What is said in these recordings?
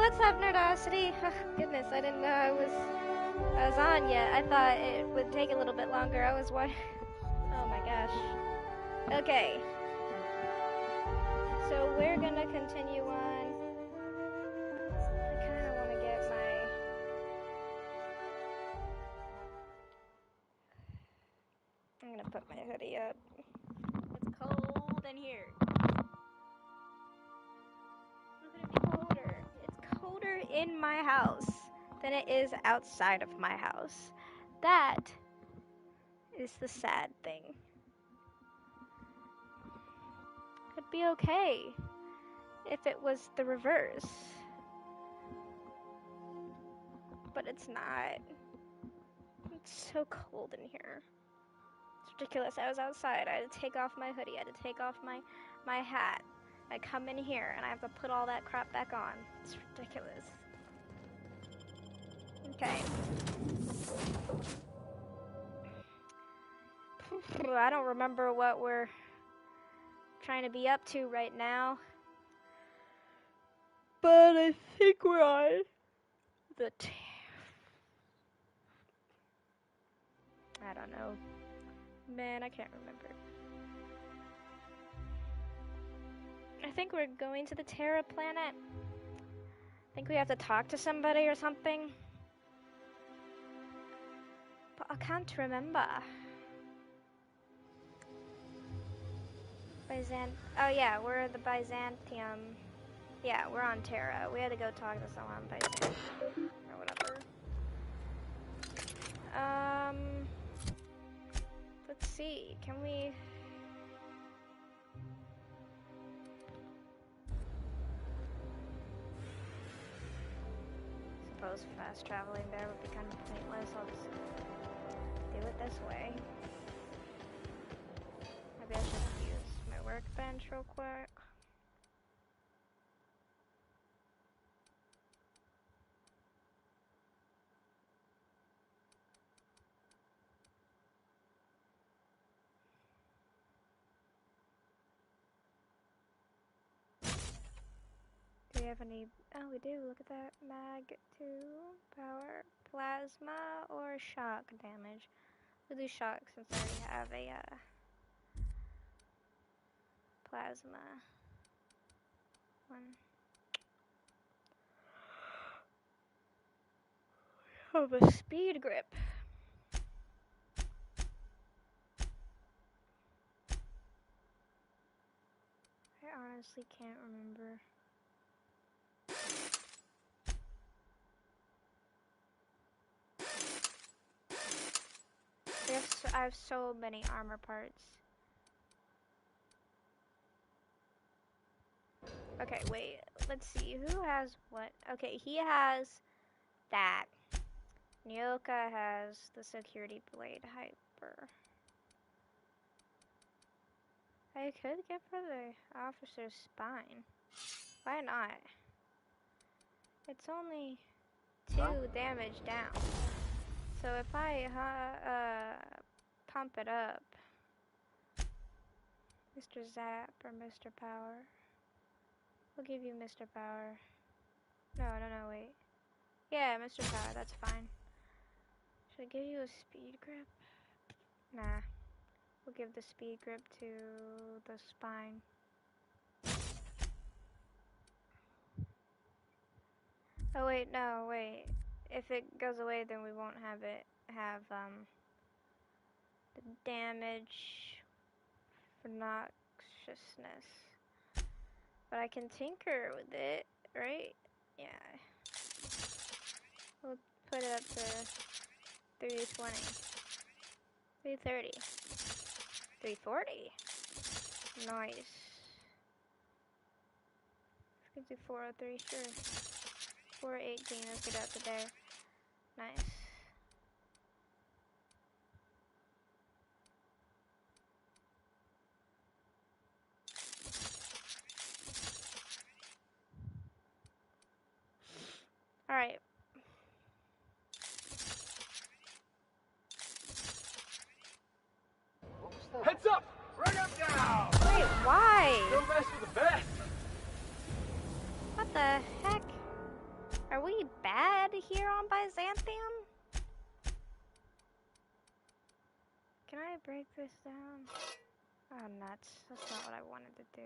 what's up, Nerdosity? Goodness, I didn't know I was on yet. I thought it would take a little bit longer. I was what? Oh my gosh. Okay. So we're gonna continue on. I kind of want to get my... I'm gonna put my hoodie up. It's cold in here. It's colder in my house than it is outside of my house. That is the sad thing. It'd be okay if it was the reverse. But it's not. It's so cold in here. It's ridiculous. I was outside. I had to take off my hoodie. I had to take off my hat. I come in here and I have to put all that crap back on. It's ridiculous. Okay. I don't remember what we're trying to be up to right now. But I think we're on the I don't know. Man, I can't remember. I think we're going to the Terra planet. I think we have to talk to somebody or something. But I can't remember. Oh yeah, we're the Byzantium. Yeah, we're on Terra. We had to go talk to someone on Byzantium. Or whatever. Let's see. Can we... Suppose fast traveling there would be kind of pointless. I'll just do it this way. Maybe I should use my workbench real quick. Do we have any... Oh, we do. Look at that. Mag 2, power, plasma, or shock damage. We'll do shock since I already have a plasma one. Oh, the speed grip. I honestly can't remember. I have so many armor parts. Okay, wait. Let's see. Who has what? Okay, he has that. Nyoka has the security blade hyper. I could get for the officer's spine. Why not? It's only 2 damage down. So if I pump it up, Mr. Zap or Mr. Power, we'll give you Mr. Power. No, wait. Yeah, Mr. Power, that's fine. Should I give you a speed grip? Nah. We'll give the speed grip to the spine. Oh wait, no, wait. If it goes away, then we won't have it have the damage for noxiousness. But I can tinker with it, right? Yeah. We'll put it up to 320. 330. 340. Nice. Let's do 403, sure. 418, let's get up to there. Nice. Alright. Heads up! Right up now! Wait, why? No mess with the best! What the heck? really bad here on Byzantium? Can I break this down? Oh, nuts. That's not what I wanted to do.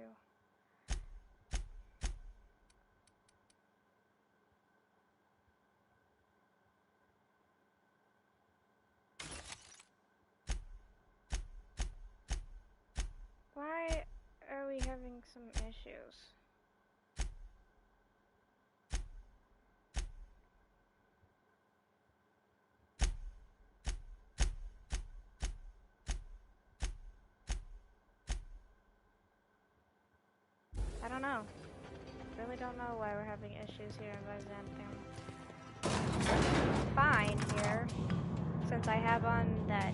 Why are we having some issues? I don't know. Really don't know why we're having issues here in Byzantium. Fine here, since I have on that.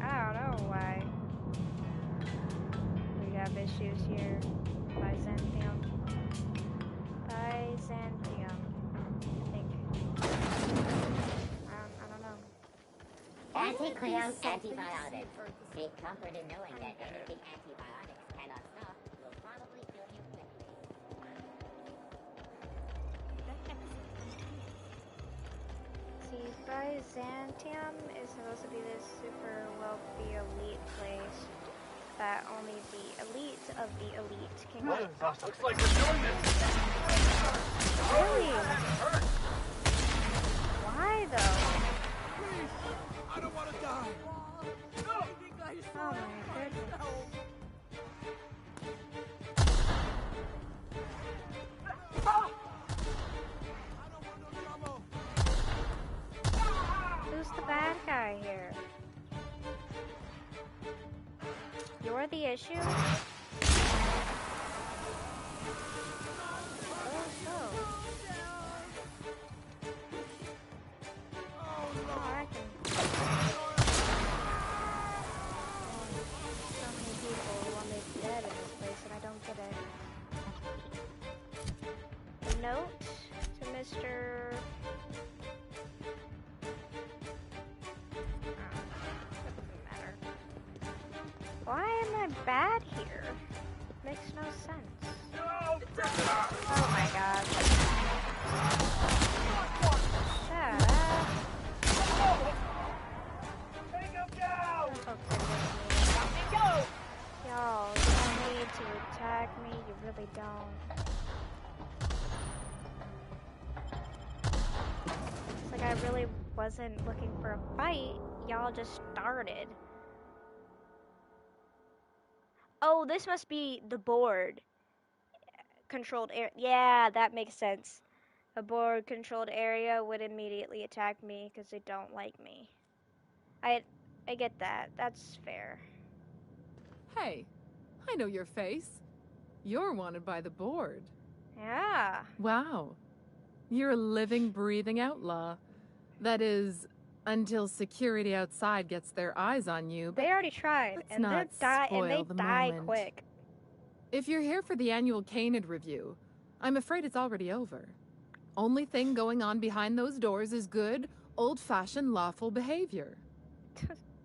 I don't know why we have issues here. Byzantium. Byzantium. I think. I don't know. Anti-cleon antibiotics. Take comfort in knowing that anything antibiotics cannot stop will probably kill you quickly. See, Byzantium is supposed to be this super wealthy elite place that only the elite of the elite can go. Looks like we're doing this. Really? Why though? I don't want to die. No! Oh my goodness. Who's the bad guy here? You're the issue? Oh, so. Oh, I can. So many people want me dead in this place and I don't get it. A note to Mr. Doesn't matter. Why am I bad here? Makes no sense. Oh my god. Shut up. Take him down! Y'all, you don't need to attack me, you really don't. It's like I really wasn't looking for a fight, y'all just started. Oh, this must be the board controlled area. Yeah, that makes sense. A board controlled area would immediately attack me because they don't like me. I get that. That's fair. Hey, I know your face. You're wanted by the board. Yeah. Wow. You're a living, breathing outlaw. That is, until security outside gets their eyes on you. They already tried, let's and they not die moment. quick. If you're here for the annual Canid review, I'm afraid it's already over. Only thing going on behind those doors is good, old-fashioned lawful behavior.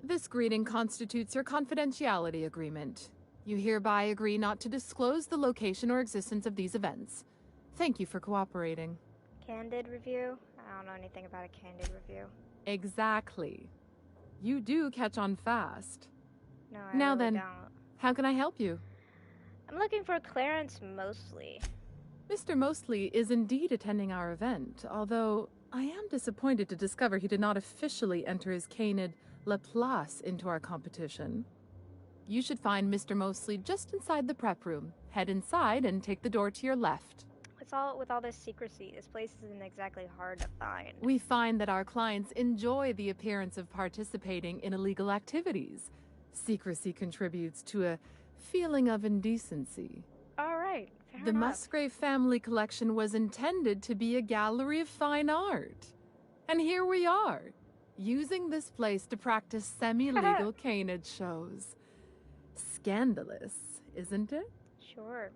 This greeting constitutes your confidentiality agreement. You hereby agree not to disclose the location or existence of these events. Thank you for cooperating. Candid review? I don't know anything about a candid review. Exactly. You do catch on fast. No, I Now really then, don't. how can I help you? I'm looking for Clarence Mostly. Mr. Mostly is indeed attending our event, although I am disappointed to discover he did not officially enter his Canid La Place into our competition. You should find Mr. Mostly just inside the prep room. Head inside and take the door to your left. With all this secrecy, this place isn't exactly hard to find. We find that our clients enjoy the appearance of participating in illegal activities. Secrecy contributes to a feeling of indecency. All right, fair The enough. Musgrave family collection was intended to be a gallery of fine art. And here we are, using this place to practice semi-legal Canid shows. Scandalous, isn't it? Sure.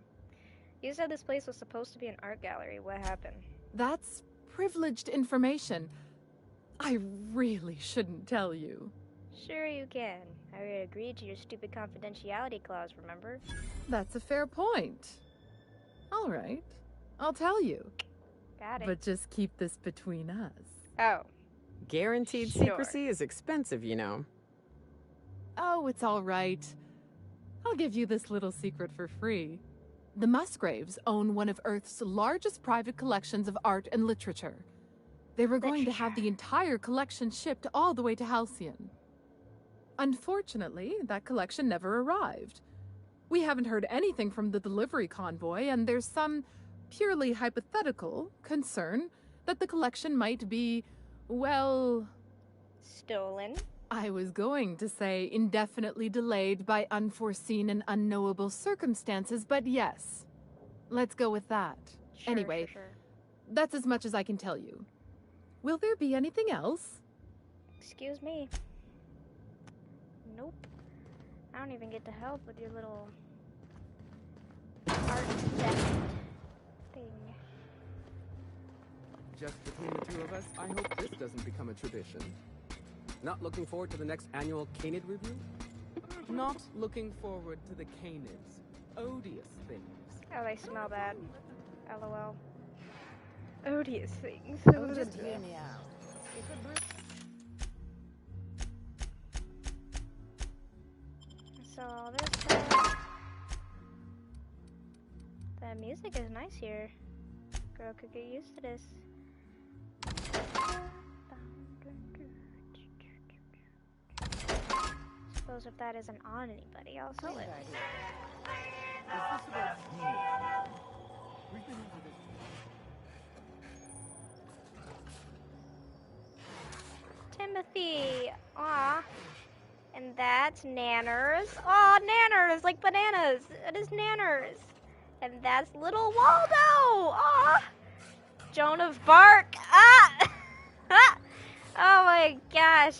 You said this place was supposed to be an art gallery. What happened? That's privileged information. I really shouldn't tell you. Sure you can. I agreed to your stupid confidentiality clause, remember? That's a fair point. All right, I'll tell you. Got it. But just keep this between us. Oh. Guaranteed Sure. secrecy is expensive, you know. Oh, it's all right. I'll give you this little secret for free. The Musgraves own one of Earth's largest private collections of art and literature. They were going to have the entire collection shipped all the way to Halcyon. Unfortunately, that collection never arrived. We haven't heard anything from the delivery convoy, and there's some purely hypothetical concern that the collection might be, well... Stolen? I was going to say indefinitely delayed by unforeseen and unknowable circumstances, but yes. Let's go with that. Sure, Anyway, sure. that's as much as I can tell you. Will there be anything else? Excuse me. Nope. I don't even get to help with your little art theft thing. Just between the two of us, I hope this doesn't become a tradition. Not looking forward to the next annual Canid review? Not looking forward to the Canids. Odious things. Oh, they smell bad. LOL. Odious things. Oh, just hear me out. It's a So all this stuff. The music is nice here. Girl could get used to this. Suppose if that isn't on anybody, I'll sell it. Timothy! Aw. And that's Nanners. Aw, Nanners! Like bananas! It is Nanners! And that's little Waldo! Aw! Joan of Bark! Ah! Oh my gosh!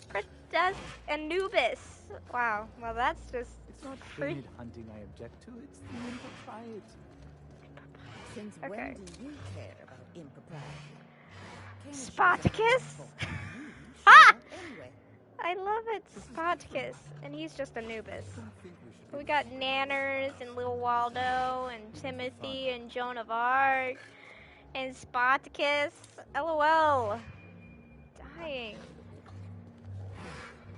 Princess Anubis! Wow, well that's just... It's not Canid hunting I object to, it's the impropriety. Since Okay. when do you care about impropriety? Spartacus? Ah! Ah! Anyway, I love it, Spartacus. And he's just Anubis. I think we should We got Nanners and Little Waldo and Timothy and Joan of Arc and Spartacus. LOL. Dying.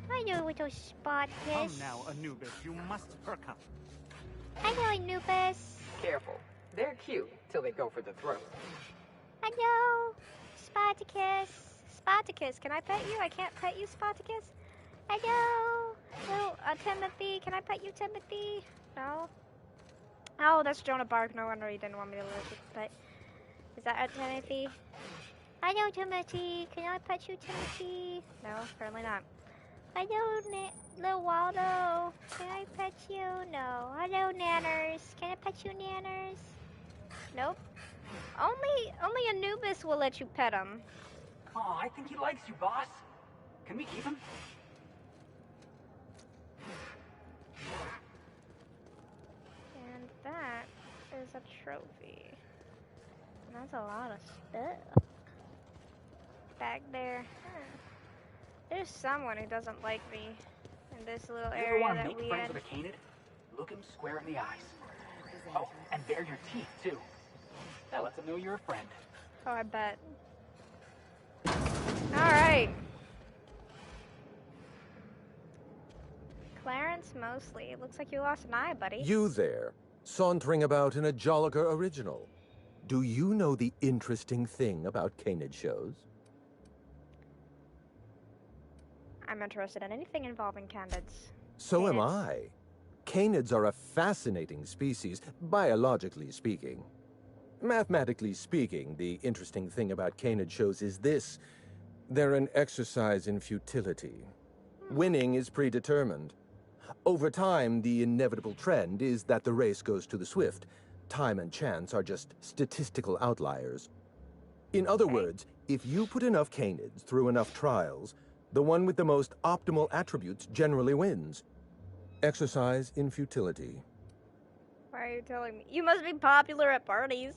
Hello, little Spartacus. Come now, Anubis, you must perk up. Hello, Anubis. Careful. They're cute till they go for the throat. Hello, Spartacus. Spartacus, can I pet you? I can't pet you, Spartacus. Hello, little Timothy. Can I pet you, Timothy? No. Oh, that's Joan of Arc. No wonder he didn't want me to let you pet. Is that Timothy? Hello, Timothy. Can I pet you, Timothy? No, apparently not. Hello, little Waldo. Can I pet you? No. Hello, Nanners. Can I pet you, Nanners? Nope. Only Anubis will let you pet him. Oh, I think he likes you, boss. Can we keep him? And that is a trophy. And that's a lot of stuff. Back there. There's someone who doesn't like me in this little You ever area want to that make we friends in. with a Canid? Look him square in the eyes. Oh, and bare your teeth, too. That lets him know you're a friend. Oh, I bet. Alright. Clarence Mostly. It looks like you lost an eye, buddy. You there, sauntering about in a Jolliker original. Do you know the interesting thing about Canid shows? I'm interested in anything involving Canids. So am Canids. I. Canids are a fascinating species, biologically speaking. Mathematically speaking, the interesting thing about Canid shows is this. They're an exercise in futility. Winning is predetermined. Over time, the inevitable trend is that the race goes to the swift. Time and chance are just statistical outliers. In other words, if you put enough Canids through enough trials, the one with the most optimal attributes generally wins. Exercise in futility. Why are you telling me? You must be popular at parties.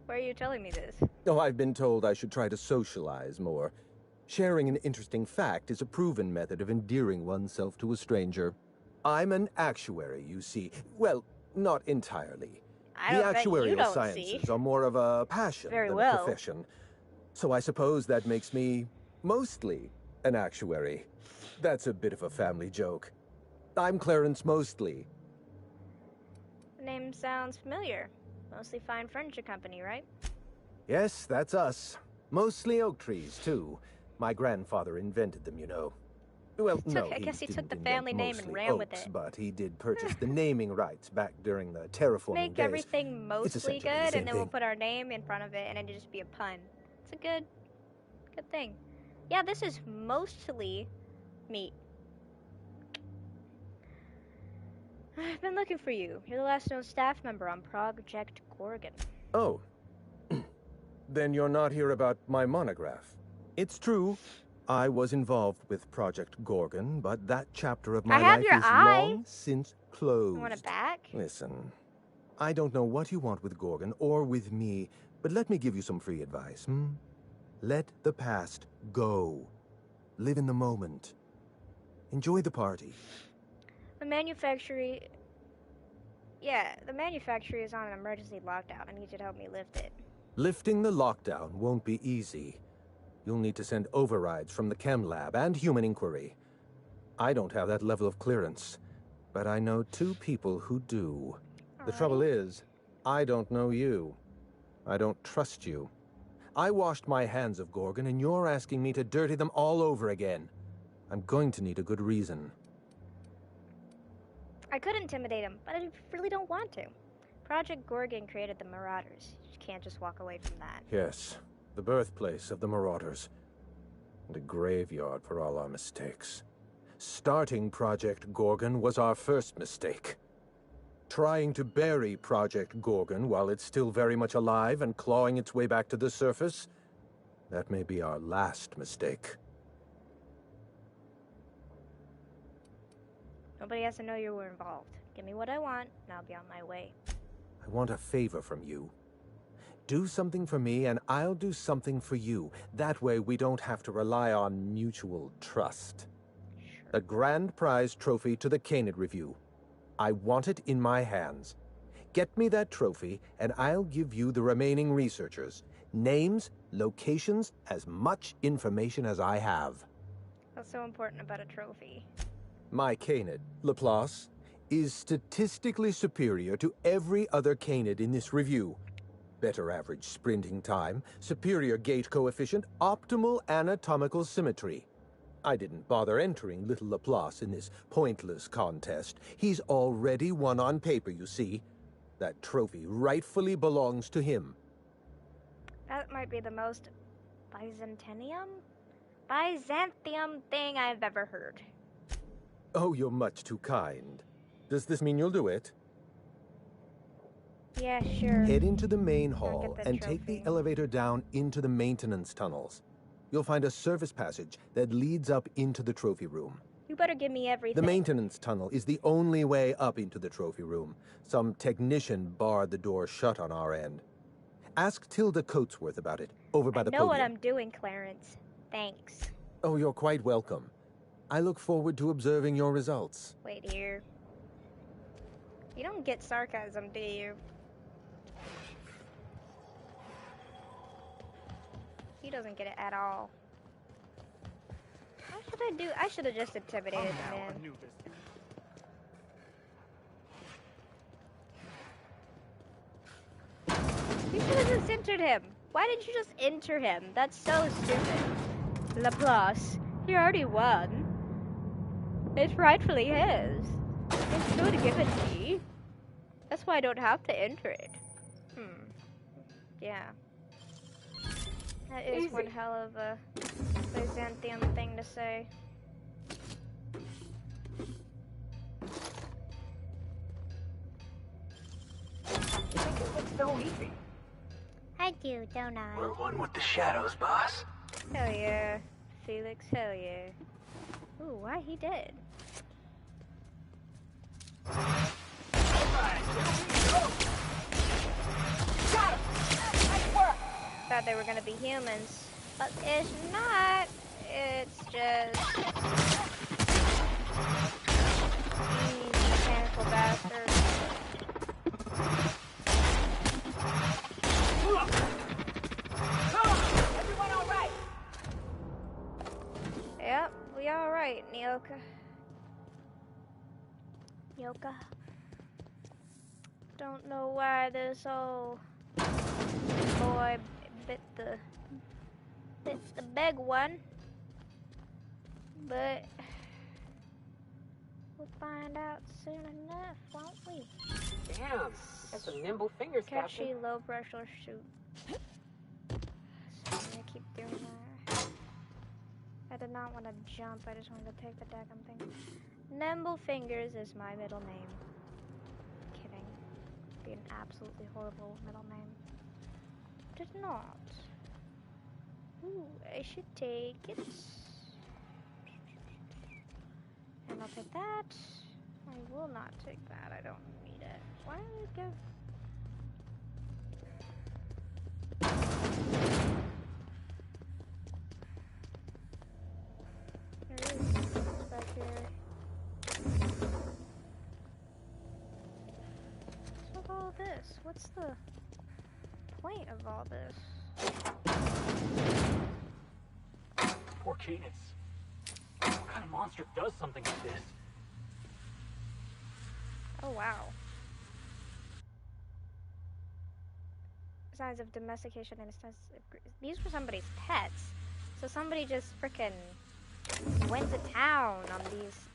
Why are you telling me this? Oh, I've been told I should try to socialize more. Sharing an interesting fact is a proven method of endearing oneself to a stranger. I'm an actuary, you see. Well, not entirely. I The don't bet you actuarial don't sciences see. are more of a passion Very than well. a profession. So I suppose that makes me mostly an actuary. That's a bit of a family joke. I'm Clarence Mostly. The name sounds familiar. Mostly fine furniture company, right? Yes, that's us. Mostly oak trees, too. My grandfather invented them, you know. Well, no, I guess he took didn't the invent family name and mostly ran with oaks, it. but he did purchase the naming rights back during the terraforming Make days. everything It's mostly essentially the good, same and then we'll thing. put our name in front of it, and it'll just be a pun. It's a good thing. Yeah, this is mostly meat. I've been looking for you. You're the last known staff member on Project Gorgon. Oh. Then you're not here about my monograph. It's true, I was involved with Project Gorgon, but that chapter of my I have life your is eye. long since closed. You want it back? Listen, I don't know what you want with Gorgon or with me, but let me give you some free advice, Let the past go. Live in the moment. Enjoy the party. The manufacturer... Yeah, the manufacturer is on an emergency lockdown. I need you to help me lift it. Lifting the lockdown won't be easy. You'll need to send overrides from the Chem Lab and Human Inquiry. I don't have that level of clearance, but I know 2 people who do. The trouble is, I don't know you. I don't trust you. I washed my hands of Gorgon, and you're asking me to dirty them all over again. I'm going to need a good reason. I could intimidate him, but I really don't want to. Project Gorgon created the Marauders. You can't just walk away from that. Yes, the birthplace of the Marauders. And a graveyard for all our mistakes. Starting Project Gorgon was our first mistake. Trying to bury Project Gorgon while it's still very much alive and clawing its way back to the surface, that may be our last mistake. Nobody has to know you were involved. Give me what I want, and I'll be on my way. I want a favor from you. Do something for me, and I'll do something for you. That way we don't have to rely on mutual trust. Sure. A grand prize trophy to the Canid review. I want it in my hands. Get me that trophy, and I'll give you the remaining researchers. Names, locations, as much information as I have. What's so important about a trophy? My Canid, Laplace, is statistically superior to every other Canid in this review. Better average sprinting time, superior gait coefficient, optimal anatomical symmetry. I didn't bother entering little Laplace in this pointless contest. He's already won on paper, you see. That trophy rightfully belongs to him. That might be the most Byzantium thing I've ever heard. Oh, you're much too kind. Does this mean you'll do it? Yeah, sure. Head into the main I'll hall get the and take the trophy. elevator down into the maintenance tunnels. You'll find a service passage that leads up into the trophy room. You better give me everything. The maintenance tunnel is the only way up into the trophy room. Some technician barred the door shut on our end. Ask Tilda Coatsworth about it, over by the I know podium. what I'm doing, Clarence. Thanks. Oh, you're quite welcome. I look forward to observing your results. Wait here. You don't get sarcasm, do you? He doesn't get it at all. What should I do? I should have just intimidated the man. You should have just entered him. Why didn't you just enter him? That's so stupid. Laplace, he already won. It's rightfully his. It's good to give it to me. That's why I don't have to enter it. Yeah. That is one hell of a Byzantium thing to say. You think it looks so easy? I do, don't I? We're one with the shadows, boss. Hell yeah. Felix, hell yeah. Ooh, why he dead? Thought they were gonna be humans, but it's not. It's just these mechanical bastards. Everyone all right? Yep, we all right, Nyoka. Nyoka. Don't know why this old boy bit the big one, but we'll find out soon enough, won't we? Damn, got some nimble fingers, Captain. Catchy, low pressure shoot. So I'm gonna keep doing that. I did not want to jump, I just wanted to take the daggum thing. Nimble Fingers is my middle name. Kidding. Be an absolutely horrible middle name. Did not. Ooh, I should take it. And I'll take that. I will not take that. I don't need it. Why did it go? There is it's back here. What's with all this? What's the point of all this? Poor Canid. What kind of monster does something like this? Oh wow. Signs of domestication and these were somebody's pets. So somebody just frickin' went to town on these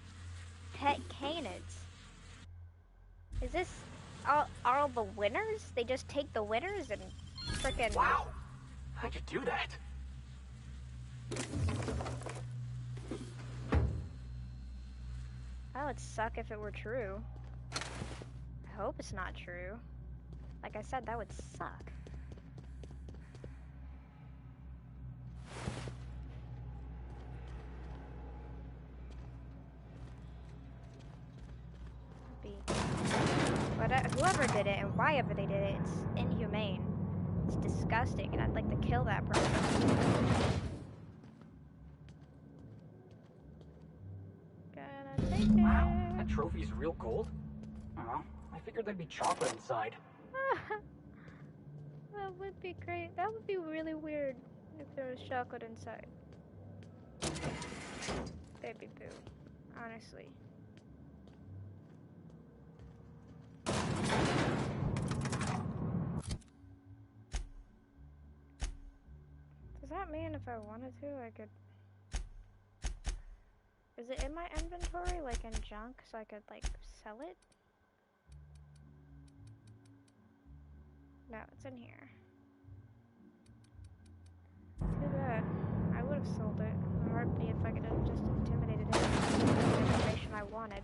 pet canids. Is this all the winners? They just take the winners and frickin'... Wow! How'd you do that? That would suck if it were true. I hope it's not true. Like I said, that would suck. But whoever did it and why ever they did it, it's inhumane. It's disgusting, and I'd like to kill that person. Gonna take it. Wow, that trophy's real gold? Oh, I figured there'd be chocolate inside. That would be great. That would be really weird if there was chocolate inside. Baby boo. Honestly. Does that mean if I wanted to, I could... Is it in my inventory, like in junk, so I could, like, sell it? No, it's in here. Too bad. I would have sold it in a heartbeat if I could have just intimidated it with the information I wanted.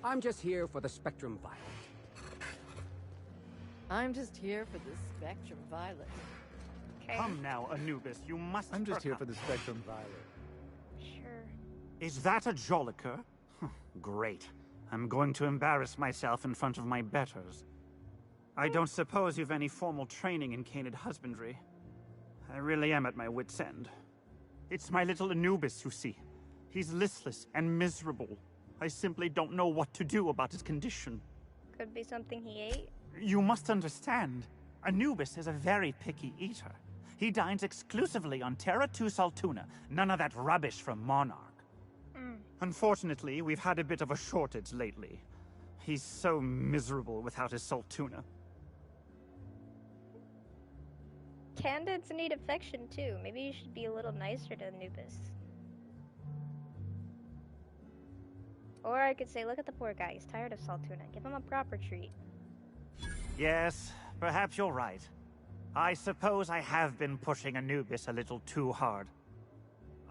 I'm just here for the Spectrum Violet. I'm just here for the Spectrum Violet. Okay. Come now, Anubis, you must. I'm just here perk for the Spectrum Violet. Sure. up. Is that a Joliker? Great. I'm going to embarrass myself in front of my betters. I don't suppose you've any formal training in Canid husbandry. I really am at my wit's end. It's my little Anubis, you see. He's listless and miserable. I simply don't know what to do about his condition. Could be something he ate. You must understand, Anubis is a very picky eater. He dines exclusively on Terra 2 salt tuna, none of that rubbish from Monarch. Unfortunately, we've had a bit of a shortage lately. He's so miserable without his salt tuna. Candids need affection too. Maybe you should be a little nicer to Anubis. Or I could say, look at the poor guy. He's tired of salt tuna. Give him a proper treat. Yes, perhaps you're right. I suppose I have been pushing Anubis a little too hard.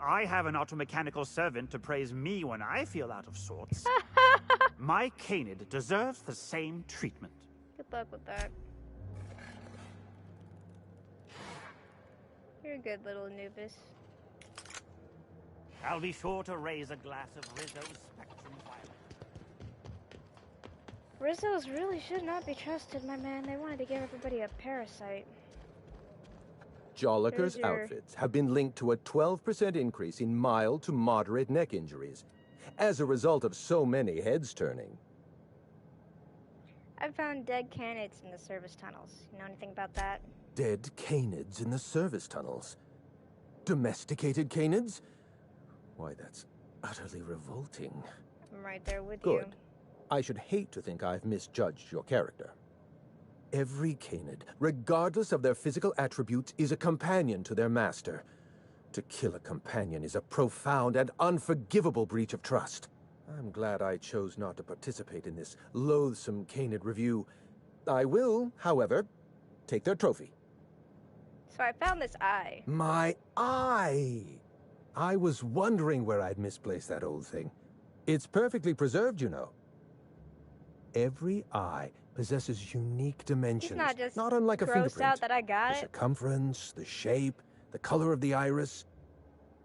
I have an automechanical servant to praise me when I feel out of sorts. My Canid deserves the same treatment. Good luck with that. You're a good little Anubis. I'll be sure to raise a glass of Rizzo's Spectrum Violet. Rizzo's really should not be trusted, my man. They wanted to give everybody a parasite. Jolliker's outfits have been linked to a 12% increase in mild to moderate neck injuries as a result of so many heads turning. I found dead canids in the service tunnels. You know anything about that? Dead canids in the service tunnels? Domesticated canids? Why, that's utterly revolting. I'm right there with you. Good. I should hate to think I've misjudged your character. Every Canid, regardless of their physical attributes, is a companion to their master. To kill a companion is a profound and unforgivable breach of trust. I'm glad I chose not to participate in this loathsome Canid review. I will, however, take their trophy. So I found this eye. My eye! I was wondering where I'd misplaced that old thing. It's perfectly preserved, you know. Every eye possesses unique dimensions, not unlike a fingerprint. Out that I got the circumference, the shape, the color of the iris.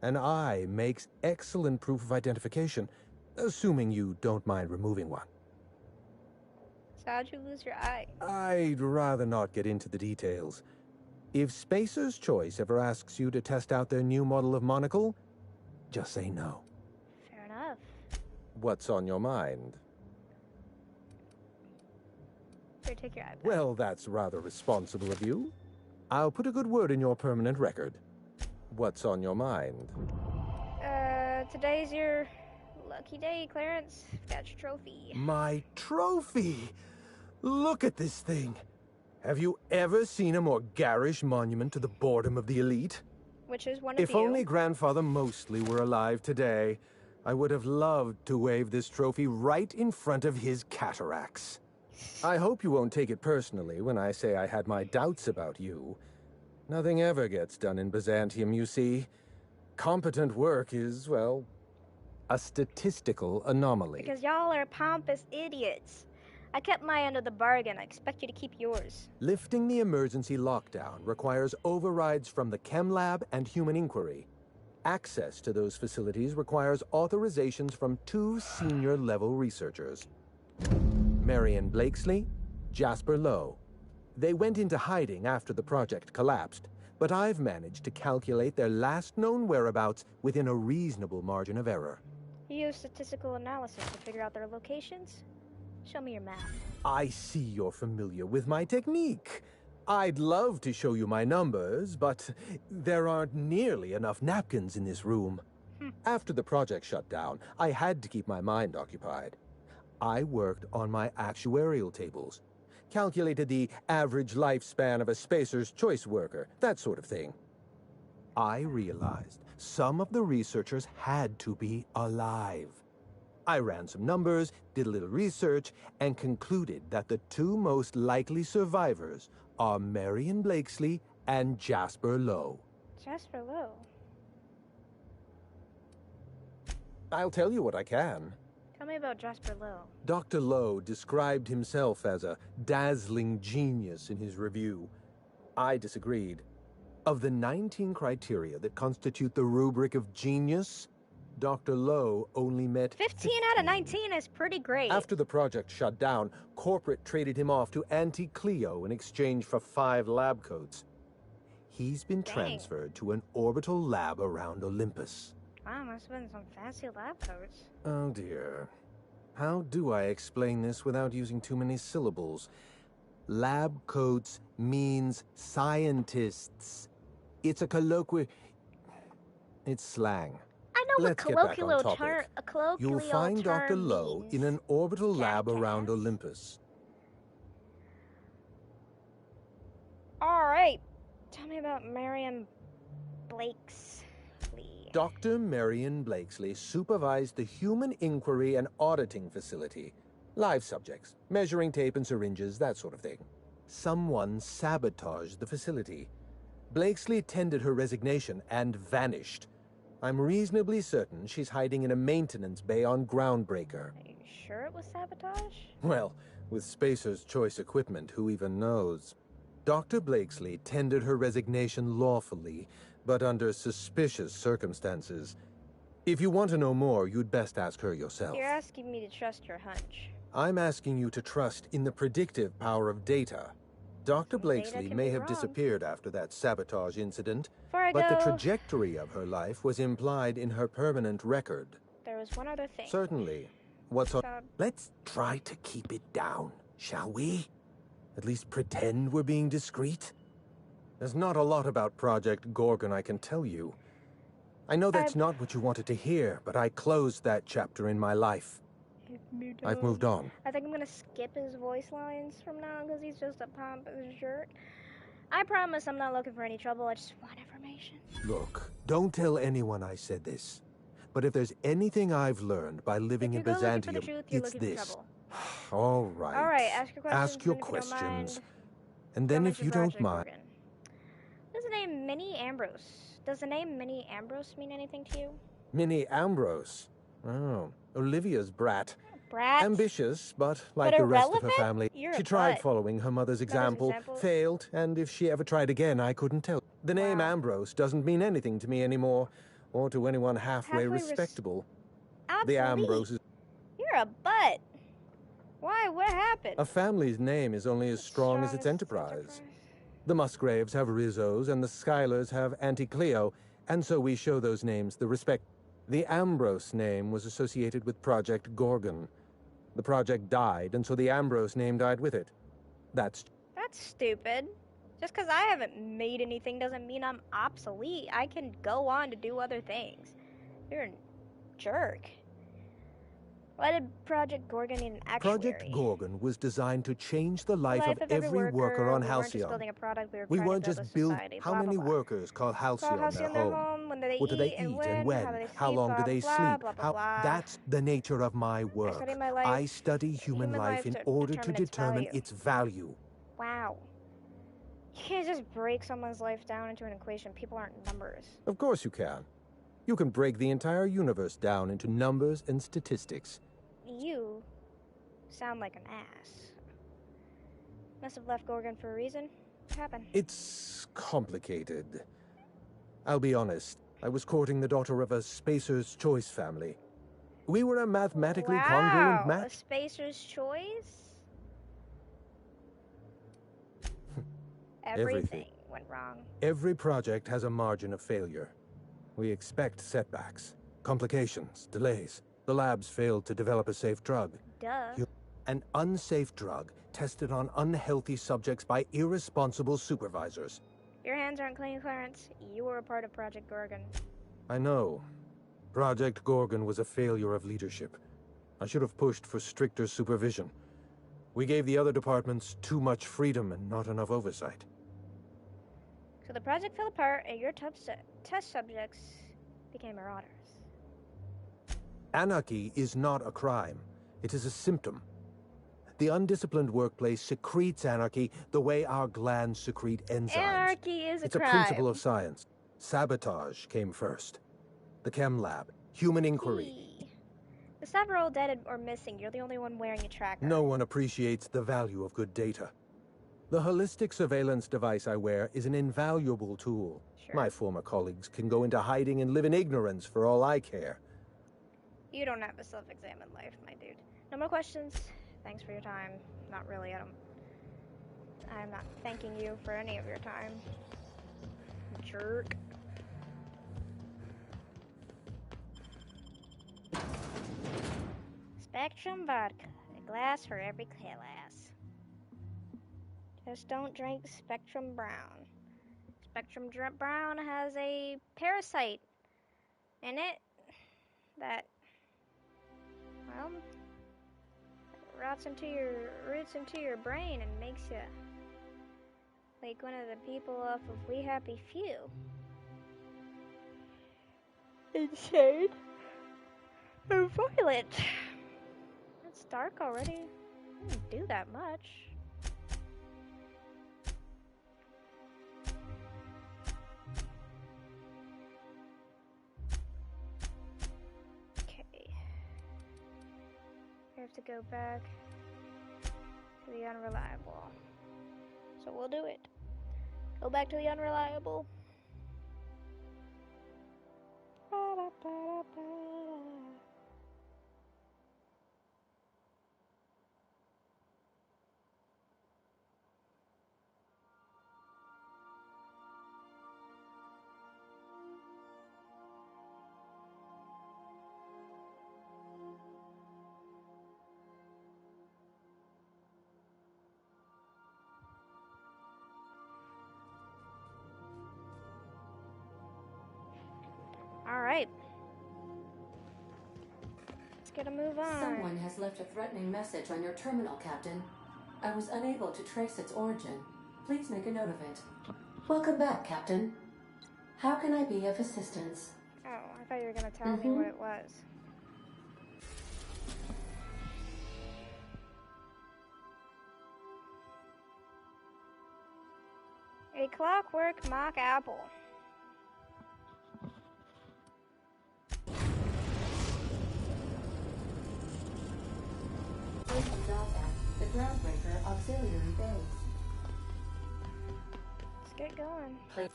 An eye makes excellent proof of identification, assuming you don't mind removing one. So how'd you lose your eye? I'd rather not get into the details. If Spacer's Choice ever asks you to test out their new model of monocle, just say no. Fair enough. What's on your mind? Here, take your eye back. Well, that's rather responsible of you. I'll put a good word in your permanent record. What's on your mind? Today's your lucky day, Clarence. Got your trophy. My trophy? Look at this thing. Have you ever seen a more garish monument to the boredom of the elite? Which is one of If only Grandfather Mostly were alive today, I would have loved to wave this trophy right in front of his cataracts. I hope you won't take it personally when I say I had my doubts about you. Nothing ever gets done in Byzantium, you see. Competent work is, well, a statistical anomaly. Because y'all are pompous idiots. I kept my end of the bargain. I expect you to keep yours. Lifting the emergency lockdown requires overrides from the Chem Lab and Human Inquiry. Access to those facilities requires authorizations from 2 senior-level researchers. Marion Blakesley, Jasper Lowe. They went into hiding after the project collapsed, but I've managed to calculate their last known whereabouts within a reasonable margin of error. You use statistical analysis to figure out their locations? Show me your map. I see you're familiar with my technique. I'd love to show you my numbers, but there aren't nearly enough napkins in this room. After the project shut down, I had to keep my mind occupied. I worked on my actuarial tables, calculated the average lifespan of a Spacer's Choice worker, that sort of thing. I realized some of the researchers had to be alive. I ran some numbers, did a little research, and concluded that the 2 most likely survivors are Marion Blakesley and Jasper Lowe. Jasper Lowe? I'll tell you what I can. Tell me about Jasper Lowe. Dr. Lowe described himself as a dazzling genius in his review. I disagreed. Of the 19 criteria that constitute the rubric of genius, Dr. Lowe only met 15 out of 19 is pretty great. After the project shut down, corporate traded him off to Auntie Cleo in exchange for 5 lab coats. He's been transferred to an orbital lab around Olympus. Wow, must have been some fancy lab coats. Oh dear. How do I explain this without using too many syllables? Lab coats means scientists. It's a colloquial... It's slang. I know Let's what get back on colloquial topic. You'll find Dr. Lowe in an orbital lab around Olympus. Alright. Tell me about Marion Blakesley. Dr. Marion Blakesley supervised the Human Inquiry and Auditing Facility. Live subjects, measuring tape and syringes, that sort of thing. Someone sabotaged the facility. Blakesley tendered her resignation and vanished. I'm reasonably certain she's hiding in a maintenance bay on Groundbreaker. Are you sure it was sabotage? Well, with Spacer's choice equipment, who even knows? Dr. Blakesley tendered her resignation lawfully, but under suspicious circumstances. If you want to know more, you'd best ask her yourself. You're asking me to trust your hunch. I'm asking you to trust in the predictive power of data. Dr. Blakesley may have disappeared after that sabotage incident, but the trajectory of her life was implied in her permanent record. There was one other thing. Certainly. What's on? Let's try to keep it down, shall we? At least pretend we're being discreet. There's not a lot about Project Gorgon I can tell you. I know that's not what you wanted to hear, but I closed that chapter in my life. I've moved on. I think I'm gonna skip his voice lines from now because he's just a pompous jerk. I promise I'm not looking for any trouble. I just want information. Look, don't tell anyone I said this. But if there's anything I've learned by living in Byzantium, it's this. All right. All right, ask your questions. Ask your questions. And then if you don't mind... What is the name Minnie Ambrose? Does the name Minnie Ambrose mean anything to you? Minnie Ambrose? Oh, Olivia's brat. Brat? Ambitious, but like the rest of her family, she tried following her mother's example, failed, and if she ever tried again, I couldn't tell. The name Ambrose doesn't mean anything to me anymore, or to anyone halfway respectable. The Ambroses... You're a butt. Why? What happened? A family's name is only as strong as its enterprise. The Musgraves have Rizzos, and the Schuyler's have Auntie Cleo, and so we show those names the respect. The Ambrose name was associated with Project Gorgon. The project died, and so the Ambrose name died with it. That's stupid. Just because I haven't made anything doesn't mean I'm obsolete. I can go on to do other things. You're a jerk. Why did Project Gorgon need an actuary? Project Gorgon was designed to change the life of every worker on Halcyon. We weren't just building... How many workers call Halcyon their home? What do they eat and when? How long do they sleep? That's the nature of my work. I study human life in order to determine its value. Wow. You can't just break someone's life down into an equation. People aren't numbers. Of course you can. You can break the entire universe down into numbers and statistics. You sound like an ass. Must have left Gorgon for a reason. What happened? It's complicated. I'll be honest. I was courting the daughter of a Spacer's Choice family. We were a mathematically congruent match. A Spacer's Choice? Everything went wrong. Every project has a margin of failure. We expect setbacks, complications, delays. The labs failed to develop a safe drug. Duh. An unsafe drug tested on unhealthy subjects by irresponsible supervisors. Your hands aren't clean, Clarence. You were a part of Project Gorgon. I know. Project Gorgon was a failure of leadership. I should have pushed for stricter supervision. We gave the other departments too much freedom and not enough oversight. So the project fell apart and your test subjects became marauders. Anarchy is not a crime. It is a symptom. The undisciplined workplace secretes anarchy the way our glands secrete enzymes. Anarchy is a crime. It's a principle of science. Sabotage came first. The Chem Lab, human inquiry. The staff are all dead or missing. You're the only one wearing a tracker. No one appreciates the value of good data. The holistic surveillance device I wear is an invaluable tool. Sure. My former colleagues can go into hiding and live in ignorance for all I care. You don't have a self-examined life, my dude. No more questions. Thanks for your time. Not really, I'm not thanking you for any of your time. Jerk. Spectrum vodka. A glass for every class. Just don't drink Spectrum Brown. Spectrum Brown has a parasite in it that, well, roots into your brain and makes you like one of the people off of We Happy Few. Insane and violent. It's dark already. I didn't do that much. have to go back to the unreliable. So we'll do it. Go back to the unreliable. Alright. Let's get a move on. Someone has left a threatening message on your terminal, Captain. I was unable to trace its origin. Please make a note of it. Welcome back, Captain. How can I be of assistance? Oh, I thought you were going to tell me what it was. A clockwork mock apple. The Groundbreaker auxiliary base. Let's get going. Please.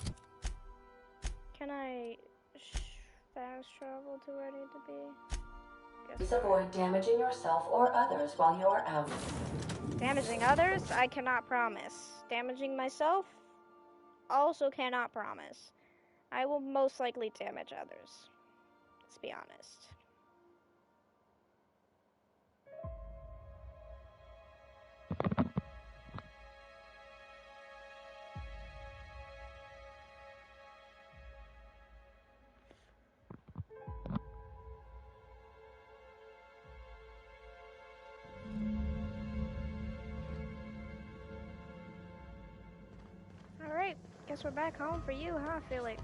Can I fast travel to where I need to be? Please avoid damaging yourself or others while you are out. Damaging others? I cannot promise. Damaging myself? Also cannot promise. I will most likely damage others. Let's be honest. Alright, guess we're back home for you, huh, Felix?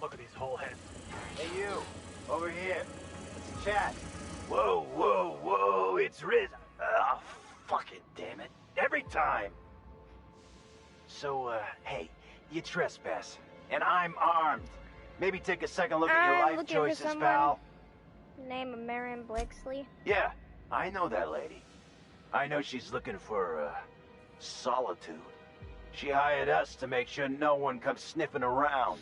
Look at these whole heads. Hey, you! Over here. Let's chat. Whoa, whoa, whoa! It's Riz. Oh, fucking damn it! Every time. So, hey, you trespass, and I'm armed. Maybe take a second look at your life choices, pal. Name of Marion Blakesley. Yeah, I know that lady. I know she's looking for solitude. She hired us to make sure no one comes sniffing around.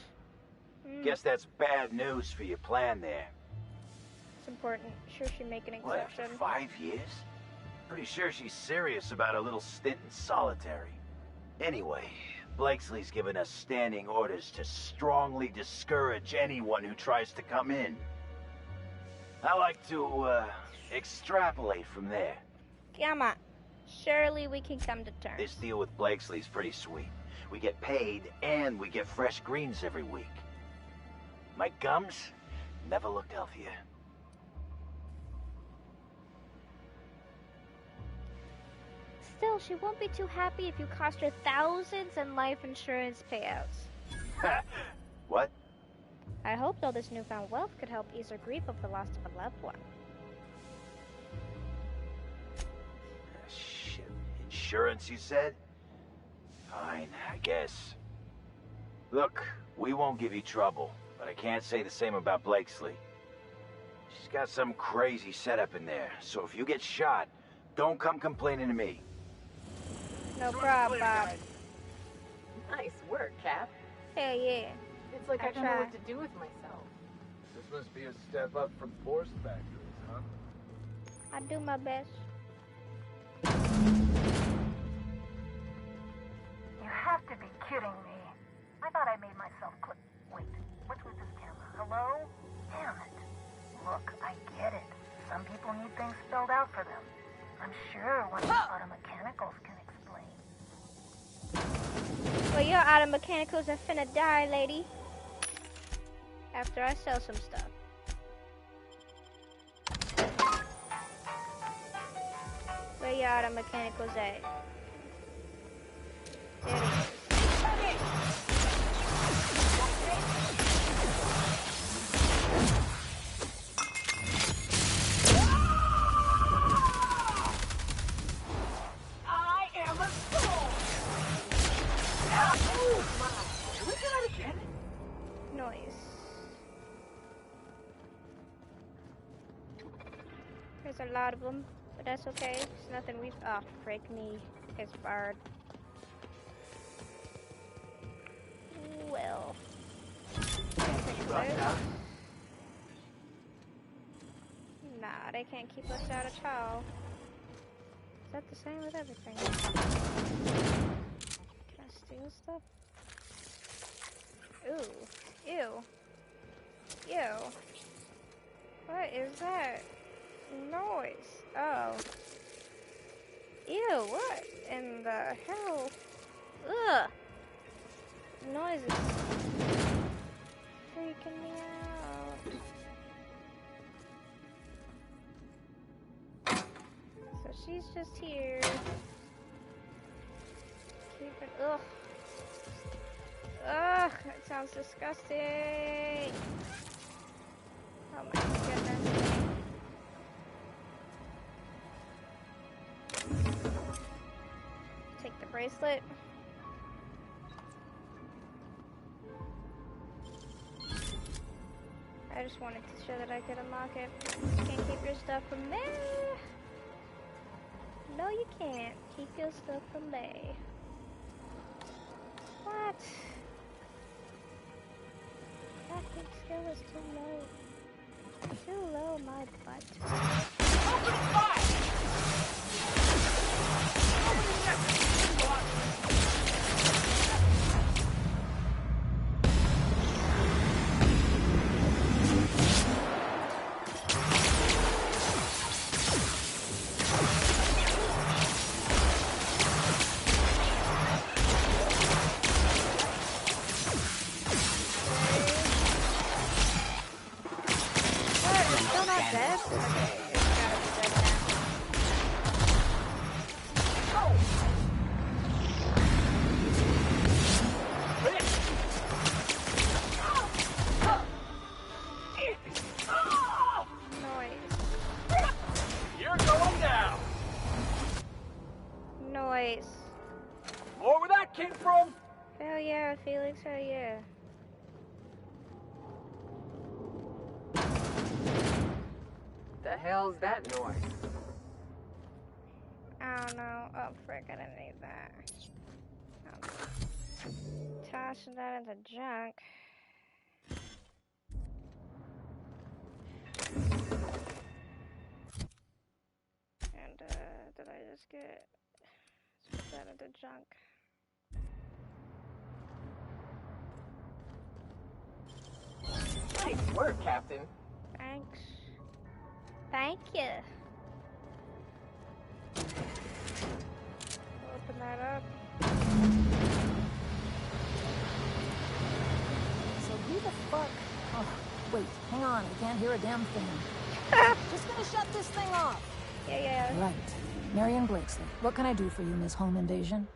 Guess that's bad news for your plan there. It's important. Sure she'd make an exception. What, after 5 years? Pretty sure she's serious about a little stint in solitary. Anyway, Blakesley's given us standing orders to strongly discourage anyone who tries to come in. I like to, extrapolate from there. Come on. Surely we can come to terms. This deal with Blakesley's pretty sweet. We get paid, and we get fresh greens every week. My gums never looked healthier. Still, she won't be too happy if you cost her thousands in life insurance payouts. What? I hoped all this newfound wealth could help ease her grief of the loss of a loved one. Shit. Insurance, you said? Fine, I guess. Look, we won't give you trouble, but I can't say the same about Blakesley. She's got some crazy setup in there, so if you get shot, don't come complaining to me. No problem, Bob. Nice work, Cap. Hell yeah. It's like I don't know what to do with myself. This must be a step up from force factories, huh? I do my best. You have to be kidding me. I thought I made myself click. Wait, what's with this camera? Hello? Damn it. Look, I get it. Some people need things spelled out for them. I'm sure one of the auto mechanicals can explain. Well, your auto mechanicals are finna die, lady. After I sell some stuff. Where your auto mechanicals at? There it is. I am a soul! Oh my! Can we do that again? Noise. There's a lot of them, but that's okay. It's nothing we've... Oh, frick me. It's barred. Well. Nah, they can't keep us out at all. Is that the same with everything? Can I steal stuff? Ooh. Ew. Ew. What is that noise? Oh. Ew, what in the hell? Ugh. Noise is freaking me out. So she's just here. Keep it. Ugh. Ugh, that sounds disgusting. Oh my goodness. Take the bracelet. I just wanted to show that I could unlock it. You can't keep your stuff from there. No, you can't. Keep your stuff from there. What? That big skill is too low. Too low, my butt. Open fire! More where that came from? Hell yeah, Felix, hell yeah. The hell's that noise? I don't know. Oh, frick, I didn't need that. Tossing that into junk. And, did I just get... Let's put that into junk. Nice work, Captain. Thanks. Thank you. Open that up. So who the fuck? Oh, wait, hang on. I can't hear a damn thing. Just gonna shut this thing off. Yeah. Right. Marion Blakesley. What can I do for you, Ms. Home Invasion?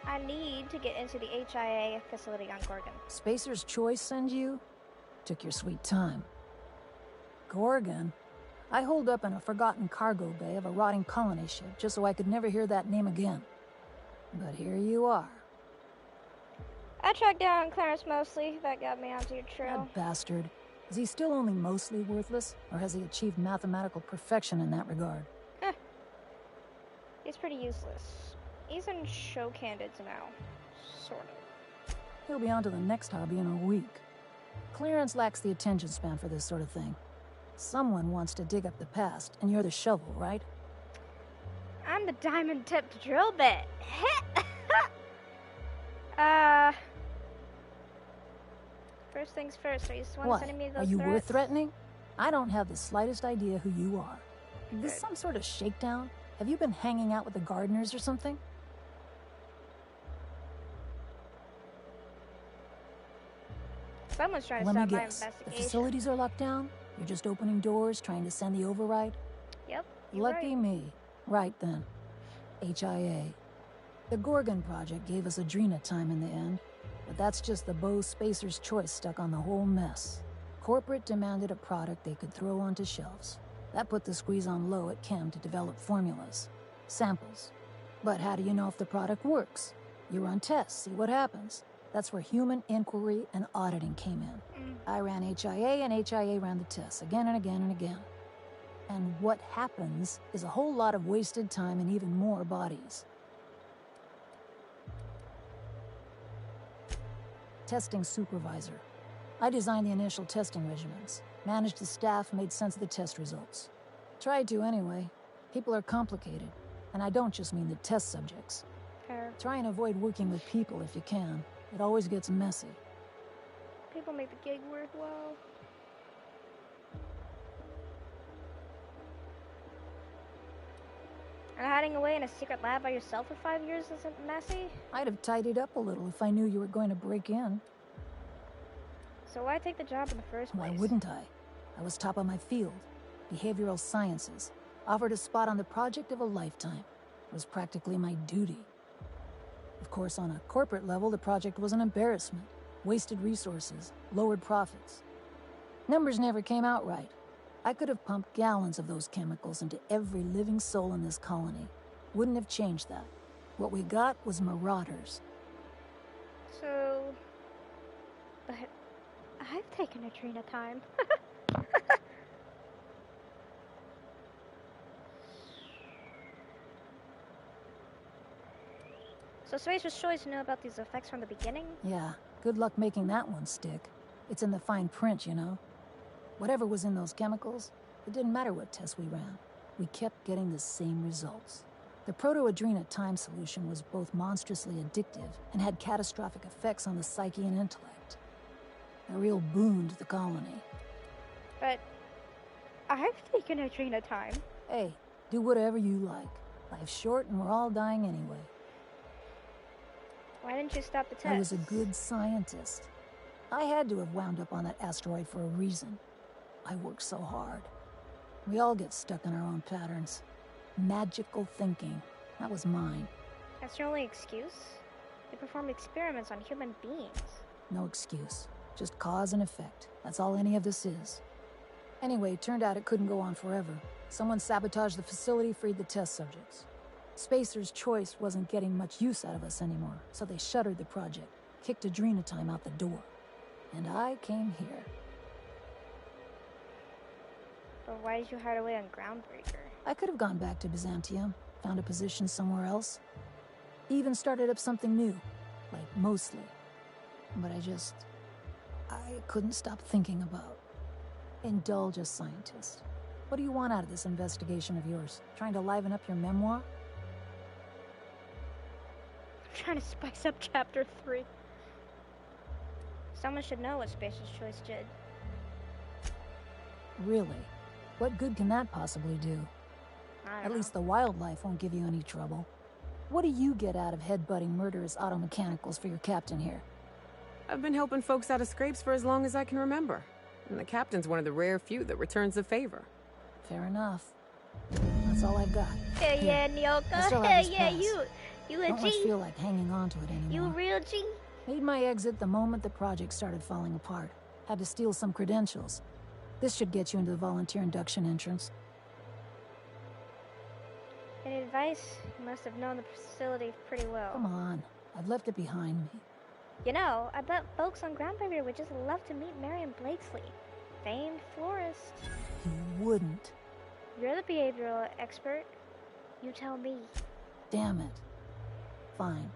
I need to get into the HIA facility on Gorgon. Spacer's Choice send you? Took your sweet time. Gorgon? I holed up in a forgotten cargo bay of a rotting colony ship just so I could never hear that name again. But here you are. I tracked down Clarence Mostly. That got me onto your trail. That bastard. Is he still only mostly worthless, or has he achieved mathematical perfection in that regard? He's pretty useless. He's in show candidates now. Sort of. He'll be on to the next hobby in a week. Clarence lacks the attention span for this sort of thing. Someone wants to dig up the past, and you're the shovel, right? I'm the diamond-tipped drill bit. First things first, are you the one sending me those Are you threats? worth threatening? I don't have the slightest idea who you are. Is this some sort of shakedown? Have you been hanging out with the gardeners or something? Someone's trying to Let me stop my guess. investigation. The facilities are locked down? You're just opening doors, trying to send the override? Yep. Lucky me. Right then. HIA. The Gorgon project gave us Adrena time in the end, but that's just the Bo Spacer's Choice stuck on the whole mess. Corporate demanded a product they could throw onto shelves. That put the squeeze on Lowe at Chem to develop formulas. Samples. But how do you know if the product works? You run tests, see what happens. That's where human inquiry and auditing came in. I ran HIA, and HIA ran the tests again and again and again. And what happens is a whole lot of wasted time and even more bodies. Testing supervisor. I designed the initial testing regimens, managed the staff, made sense of the test results. Tried to anyway. People are complicated, and I don't just mean the test subjects. Fair. Try and avoid working with people if you can. It always gets messy. People make the gig worthwhile. And hiding away in a secret lab by yourself for 5 years isn't messy? I'd have tidied up a little if I knew you were going to break in. So why take the job in the first place? Why wouldn't I? I was top of my field. Behavioral sciences. Offered a spot on the project of a lifetime. It was practically my duty. Of course, on a corporate level, the project was an embarrassment. Wasted resources, lowered profits. Numbers never came out right. I could have pumped gallons of those chemicals into every living soul in this colony. Wouldn't have changed that. What we got was marauders. So... But... I've taken a train of time. So Spacer's Choice knew about these effects from the beginning? Yeah, good luck making that one stick. It's in the fine print, you know? Whatever was in those chemicals, it didn't matter what tests we ran. We kept getting the same results. The proto-adrena time solution was both monstrously addictive and had catastrophic effects on the psyche and intellect. A real boon to the colony. But I've taken a train of time. Hey, do whatever you like. Life's short and we're all dying anyway. Why didn't you stop the test? I was a good scientist. I had to have wound up on that asteroid for a reason. I worked so hard. We all get stuck in our own patterns. Magical thinking. That was mine. That's your only excuse? They performed experiments on human beings. No excuse. Just cause and effect. That's all any of this is. Anyway, it turned out it couldn't go on forever. Someone sabotaged the facility, freed the test subjects. Spacer's Choice wasn't getting much use out of us anymore, so they shuttered the project, kicked Adrena time out the door. And I came here. But why did you hide away on Groundbreaker? I could have gone back to Byzantium, found a position somewhere else. Even started up something new, like Mostly. But I couldn't stop thinking about. Indulge a scientist. What do you want out of this investigation of yours? Trying to liven up your memoir? I'm trying to spice up chapter 3. Someone should know what Spacer's Choice did. Really? What good can that possibly do? At least the wildlife won't give you any trouble. What do you get out of headbutting murderous automechanicals for your captain here? I've been helping folks out of scrapes for as long as I can remember. And the captain's one of the rare few that returns the favor. Fair enough. That's all I've got. Hey, yeah, Nyoka. Hey, yeah, you a Don't G? much feel like hanging on to it anymore. You a real G? Made my exit the moment the project started falling apart. Had to steal some credentials. This should get you into the volunteer induction entrance. Any advice? You must have known the facility pretty well. Come on. I've left it behind me. You know, I bet folks on Groundbreaker would just love to meet Marion Blakesley, famed florist. You wouldn't. You're the behavioral expert. You tell me. Damn it. Fine.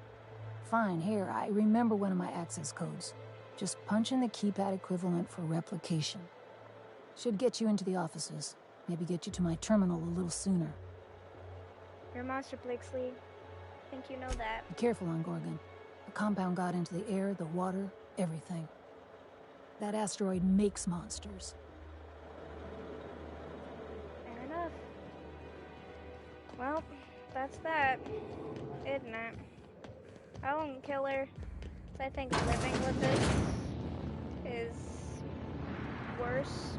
Fine, here, I remember one of my access codes. Just punch in the keypad equivalent for replication. Should get you into the offices. Maybe get you to my terminal a little sooner. You're a monster, Blakesley. Think you know that. Be careful on Gorgon. The compound got into the air, the water, everything. That asteroid makes monsters. Fair enough. Well, that's that, isn't it? I won't kill her. I think living with this is worse.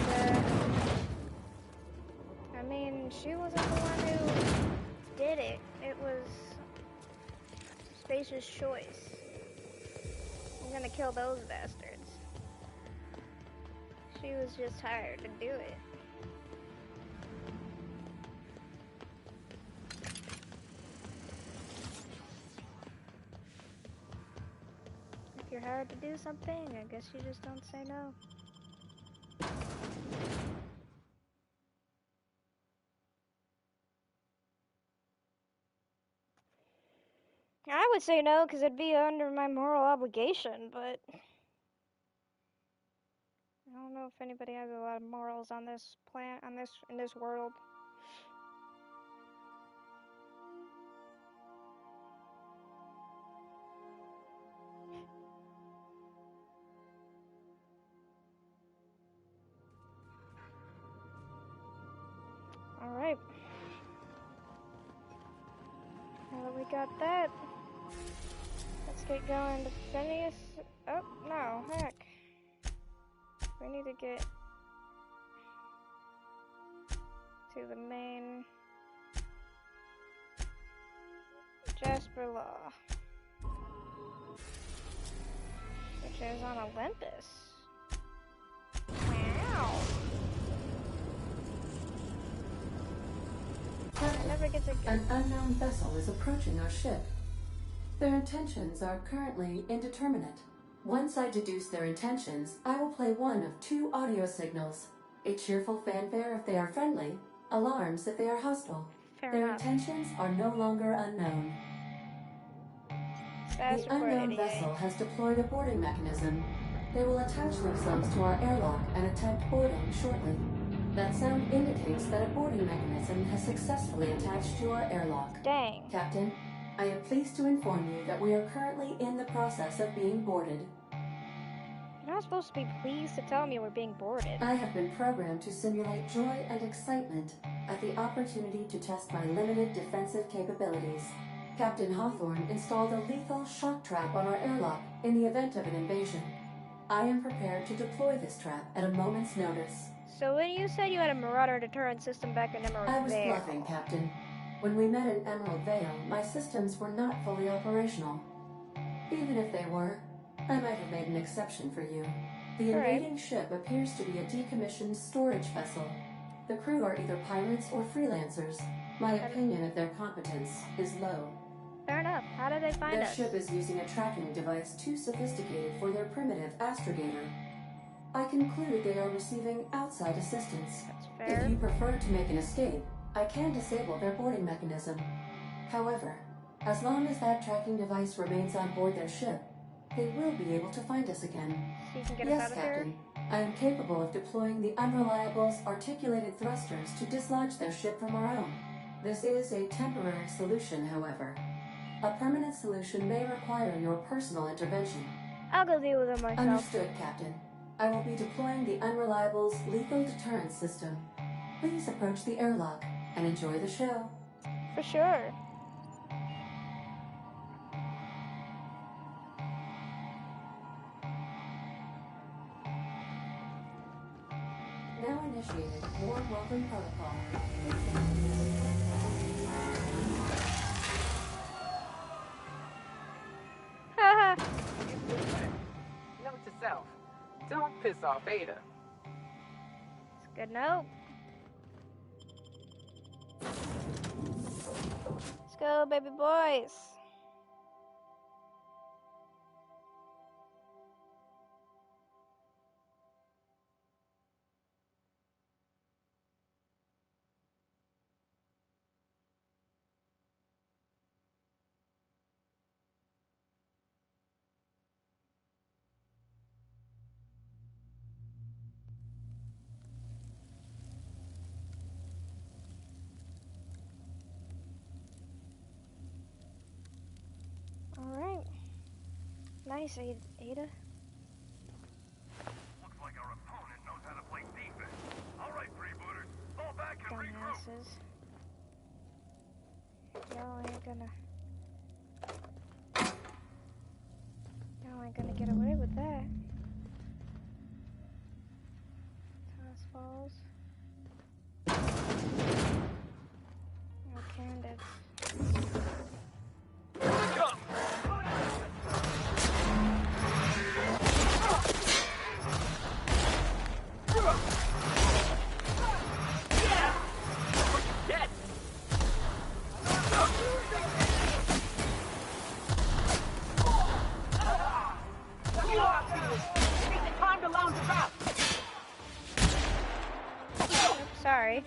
And, I mean, she wasn't the one who did it. It was Spacer's Choice. I'm gonna kill those bastards. She was just hired to do it. you're hired to do something, I guess you just don't say no. I would say no, because it'd be under my moral obligation, but I don't know if anybody has a lot of morals on this planet, in this world. Alright. Now that we got that, let's get going to Phineas. Oh, no, heck. We need to get to the main Jasper Law, which is on Olympus. Wow. An unknown vessel is approaching our ship. Their intentions are currently indeterminate. Once I deduce their intentions, I will play one of two audio signals. A cheerful fanfare if they are friendly, alarms if they are hostile. Their intentions are no longer unknown. The unknown vessel has deployed a boarding mechanism. They will attach themselves to our airlock and attempt boarding shortly. That sound indicates that a boarding mechanism has successfully attached to our airlock. Dang. Captain, I am pleased to inform you that we are currently in the process of being boarded. You're not supposed to be pleased to tell me we're being boarded. I have been programmed to simulate joy and excitement at the opportunity to test my limited defensive capabilities. Captain Hawthorne installed a lethal shock trap on our airlock in the event of an invasion. I am prepared to deploy this trap at a moment's notice. So when you said you had a Marauder deterrent system back in Emerald Vale... I was bluffing, Captain. When we met in Emerald Vale, my systems were not fully operational. Even if they were, I might have made an exception for you. The invading ship appears to be a decommissioned storage vessel. The crew are either pirates or freelancers. My opinion of their competence is low. Fair enough. How did they find us? Their ship is using a tracking device too sophisticated for their primitive astrogator. I conclude they are receiving outside assistance. That's fair. If you prefer to make an escape, I can disable their boarding mechanism. However, as long as that tracking device remains on board their ship, they will be able to find us again. So you can get Yes, us out of Captain. here? I am capable of deploying the Unreliable's articulated thrusters to dislodge their ship from our own. This is a temporary solution, however. A permanent solution may require your personal intervention. I'll go deal with it myself. Understood, Captain. I will be deploying the Unreliable's lethal deterrence system. Please approach the airlock and enjoy the show. For sure. Now initiated. Warm welcome protocol. Haha. Note to self. Don't piss off Ada. It's a good note. Let's go, baby boys. Alright. Nice, Ada. Looks like our opponent knows how to play defense. All right, freebooters, fall back and regroup. Dumbasses. Y'all ain't gonna get away with that. Toss balls. Oh, Canid. It's time to lounge about! Oops, sorry.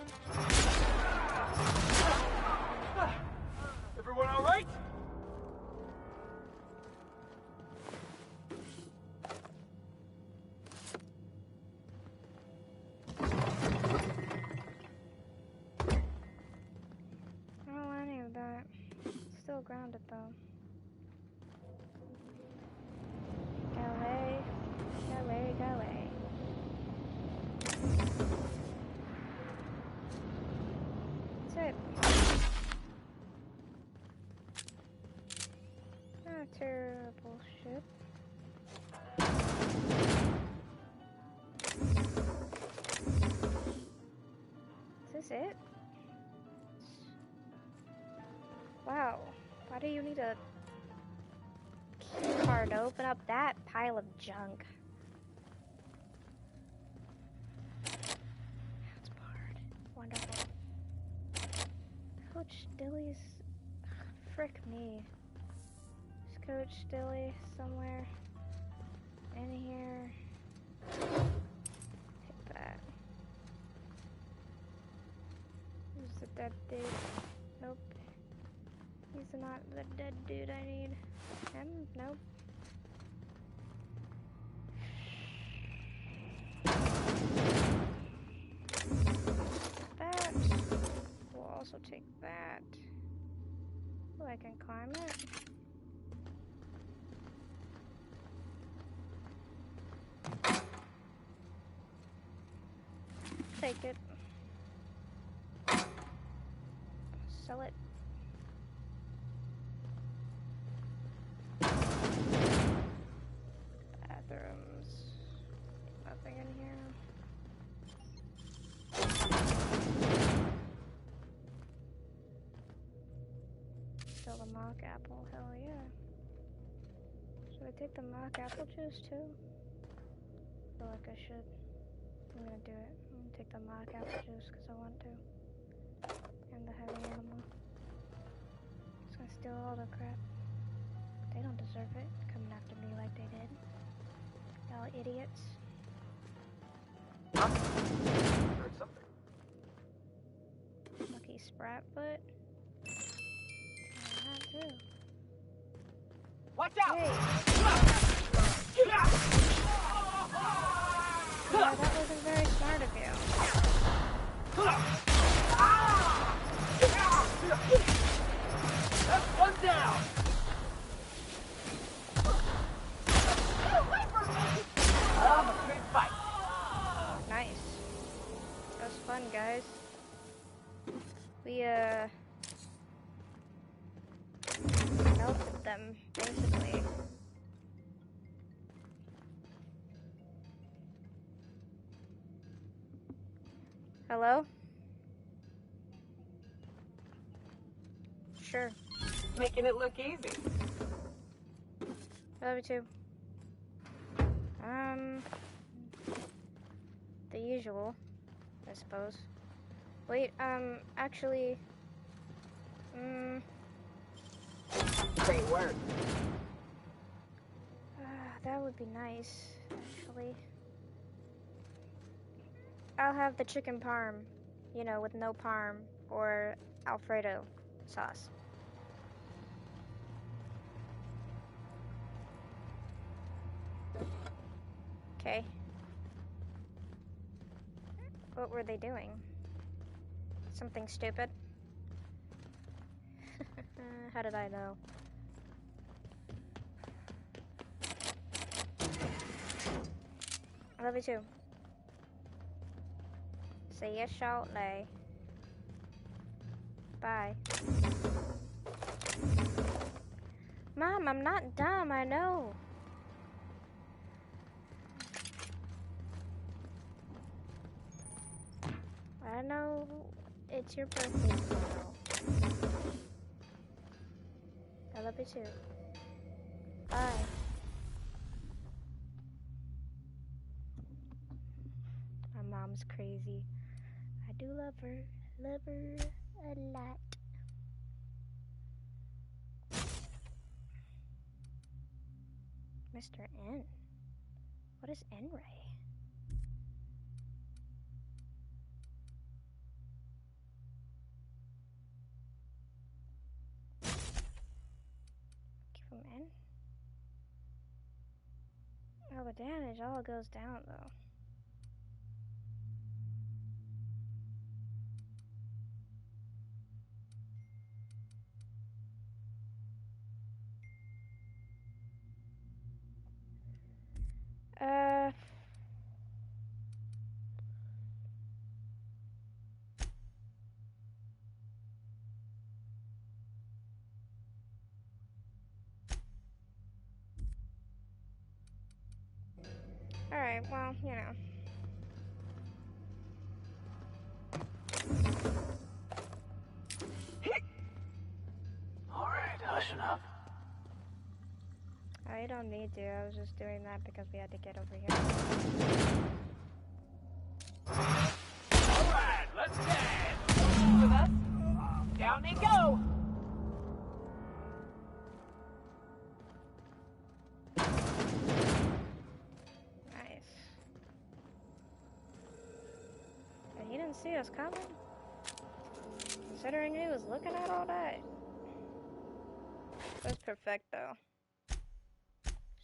Everyone all right? I don't want any of that. Still grounded though. Go away. Go away, go away. That's it. Not a terrible ship. Is this it? Wow. Why do you need a key card to open up that pile of junk? That's barred. Wonderful. Coach Dilly's... Frick me. Is Coach Dilly somewhere in here? Take that. Who's the dead dude? Nope. He's not the dead dude I need. Him? Nope. That. We'll also take that. Oh, I can climb it. Take it. Sell it. Bathrooms. Nothing in here. Still the mock apple, hell yeah. Should I take the mock apple juice too? I feel like I should. I'm gonna do it. I'm gonna take the mock apple juice because I want to. And the heavy animal. Just gonna steal all the crap. They don't deserve it, coming after me like they did. Y'all idiots. Heard something. Lucky sprat foot. That too. Watch out! Hey. Yeah, that wasn't very smart of you. That's one down! A great fight. Nice. That was fun, guys. We, melted them, basically. Hello? Sure. Making it look easy. Love you too. The usual, I suppose. Wait, actually, Great work. that would be nice, actually. I'll have the chicken parm, you know, with no parm, or Alfredo sauce. Okay. What were they doing? Something stupid? How did I know? I love you too. See you shortly. Bye. Mom, I'm not dumb, I know. I know it's your birthday tomorrow. I love you too. Bye. My mom's crazy. I do love her a lot. Mr. N. What is N-ray? Keep them in. Oh, the damage all goes down though. Alright, well, you know. Alright, hushing up. I don't need to, I was just doing that because we had to get over here. Alright, let's dance! With us? Down they go! Nice. And he didn't see us coming? Considering he was looking at all that. That's perfect though.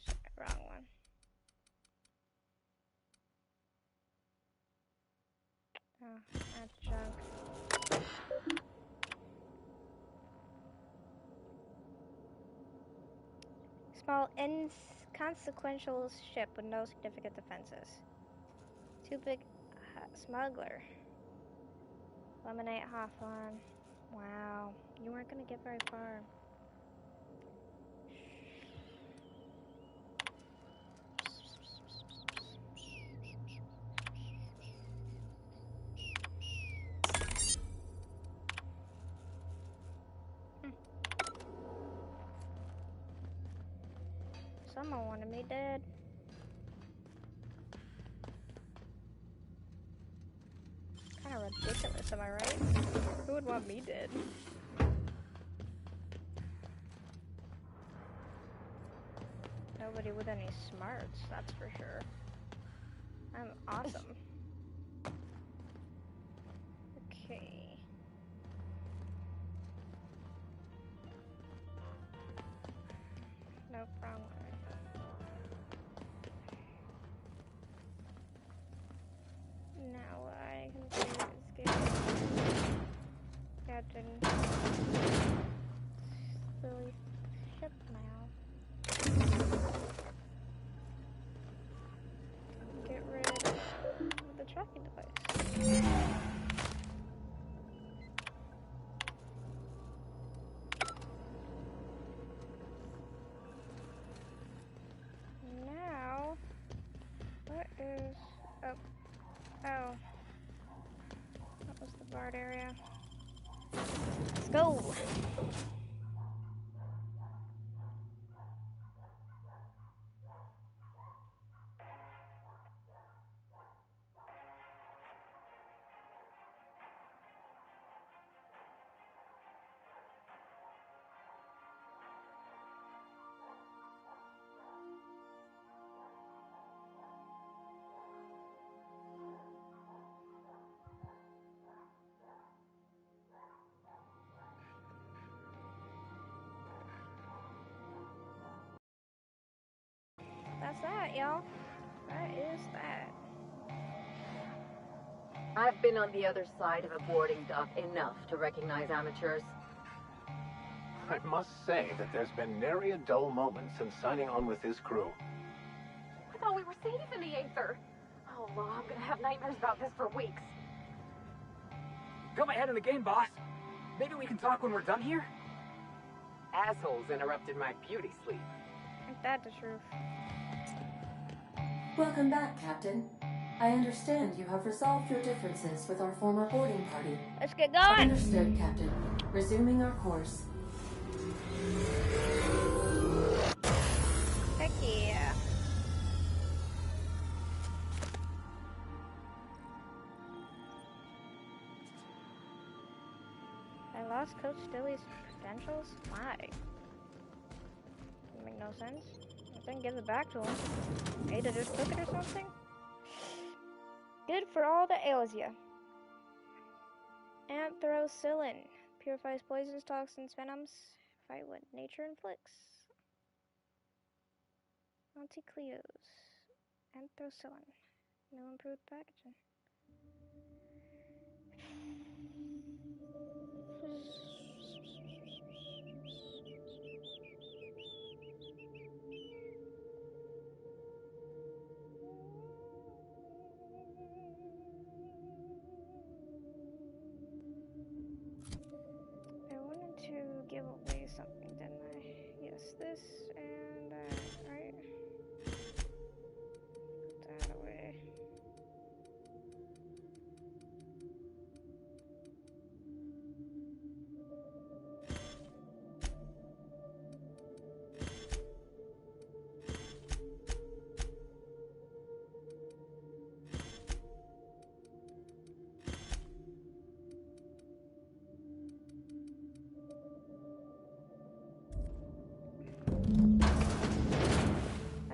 Sorry, wrong one. Oh, that's junk. Small, inconsequential ship with no significant defenses. Too big smuggler. Eliminate Hawthorne. Wow, you weren't gonna get very far. Someone wanted me dead. Kind of ridiculous, am I right? Who would want me dead? Nobody with any smarts, that's for sure. I'm awesome. Okay. Nope, wrong one. Now what I can do is get Captain Silly ship now. Get rid of the tracking device. Now, what is up? Oh, that was the barred area. Let's go! That's that, y'all. That is that. I've been on the other side of a boarding dock enough to recognize amateurs. I must say that there's been nary a dull moment since signing on with this crew. I thought we were safe in the Aether. Oh, well, I'm gonna have nightmares about this for weeks. Got my head in the game, boss. Maybe we can talk when we're done here? Assholes interrupted my beauty sleep. Ain't that the truth? Welcome back, Captain. I understand you have resolved your differences with our former boarding party. Let's get going! Understood, Captain. Resuming our course. Heck yeah. I lost Coach Stilly's credentials? Why? Doesn't make no sense. Then give it back to him. Maybe to just cook it or something. Good for all that ails ya. Anthrocillin. Purifies poisons, toxins, venoms. Fight what nature inflicts. Anticleos. Anthrocillin. New improved packaging. I wanted to give away something, didn't I? Yes, this and that, right? Put that away.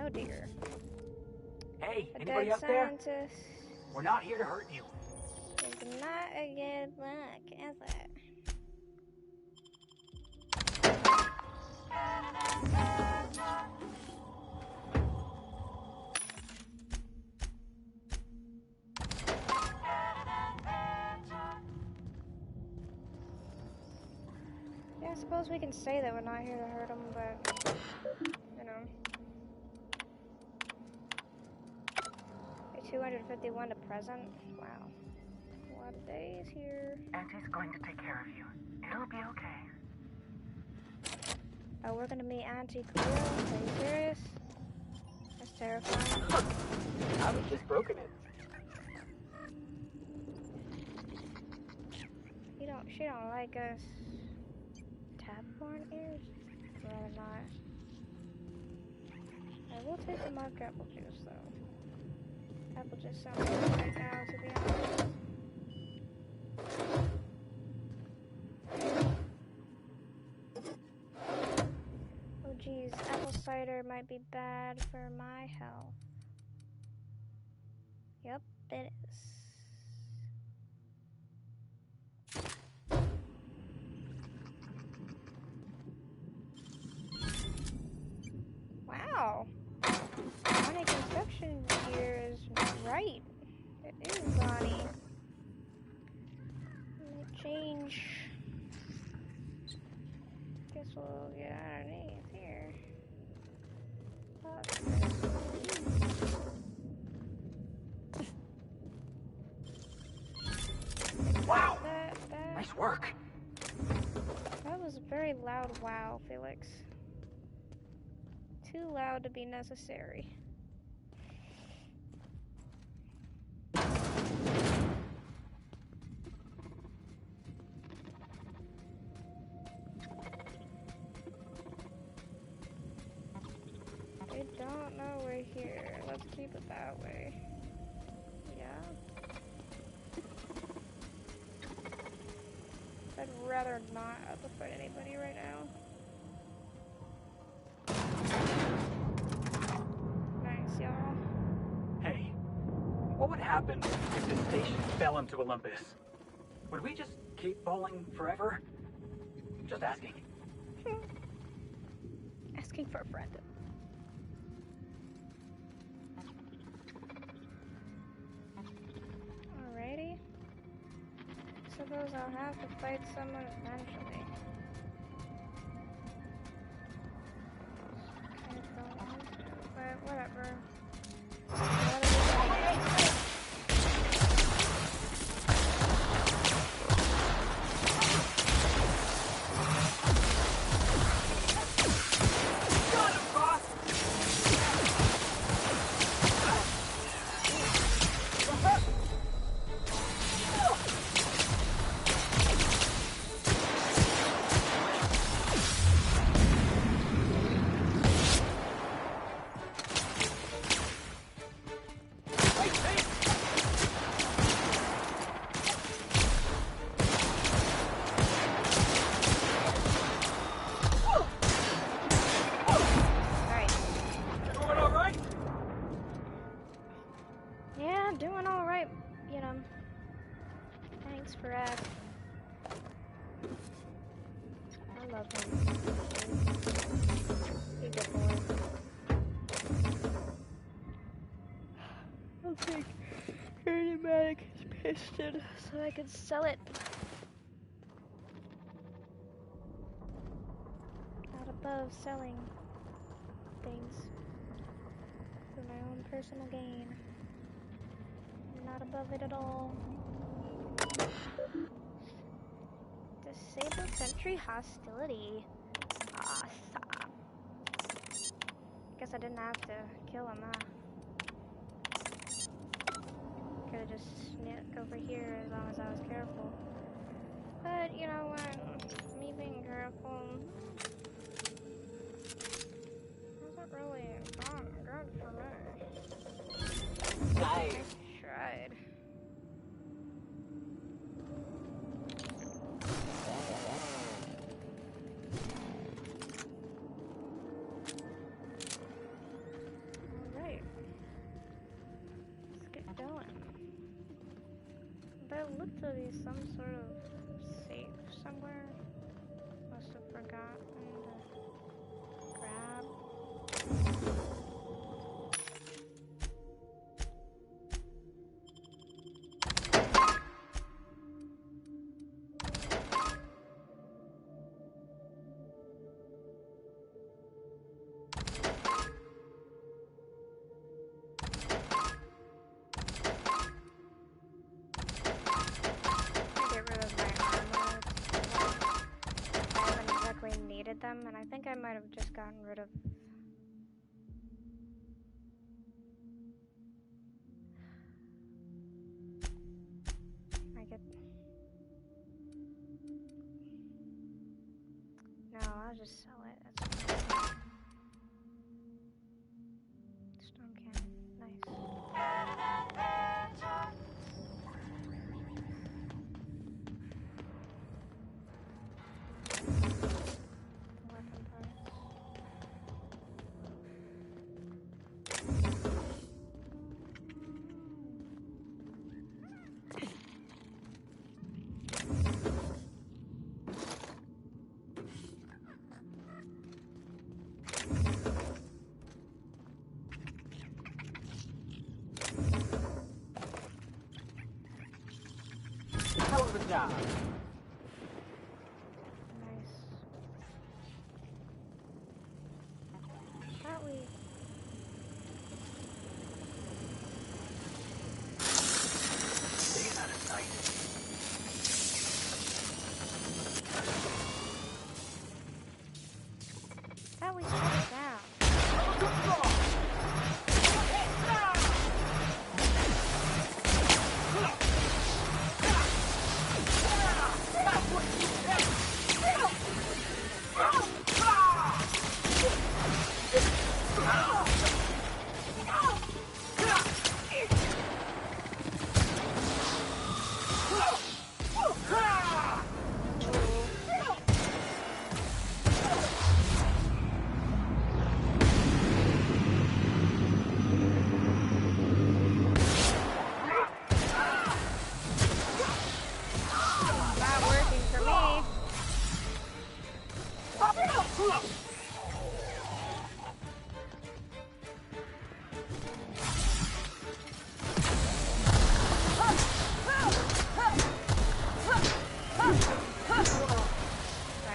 Oh dear. Hey, A anybody dead up there? scientist. We're not here to hurt you. It's not a good look, is it? Yeah, I suppose we can say that we're not here to hurt them, but, you know. 251 to present? Wow. A lot of days here. Auntie's going to take care of you. It'll be okay. Oh, we're gonna meet Auntie Cleo? Are you serious? That's terrifying. I was just broken in. She don't like us. Tapcorn ears? Rather not. I will take some more apple juice though. Apple juice sounds good right now, to be honest. Oh geez, apple cider might be bad for my health. Yep, it is. Wow. Bonnie construction gear is right. It is Bonnie. Change. Guess we'll get underneath here. Wow! Nice work. That was a very loud wow, Felix. Too loud to be necessary. I don't know we're here. Let's keep it that way. Yeah. I'd rather not have to fight anybody right now. Nice, y'all. Hey, what would happen if this station fell into Olympus? Would we just keep falling forever? Just asking. Asking for a friend. Alrighty. Suppose I'll have to fight someone eventually. Kind of don't want to, but whatever. Thanks for asking. I love him. He's a good boy. I'll take Pneumatic piston so I can sell it. Not above selling things for my own personal gain. Not above it at all. Disable sentry hostility. Awesome. Guess I didn't have to kill him, huh? Could've just snuck over here as long as I was careful. But, you know what? Me being careful wasn't really good for me. I tried. Alright. Let's get going. There looked to be some sort of safe somewhere. Must have forgotten to grab. Them, and I think I might have just gotten rid of no, I'll just sell it. That's fine. Storm cannon, nice. Hell of a job. Nice. Thought we Stay out of sight. thought we shut it down.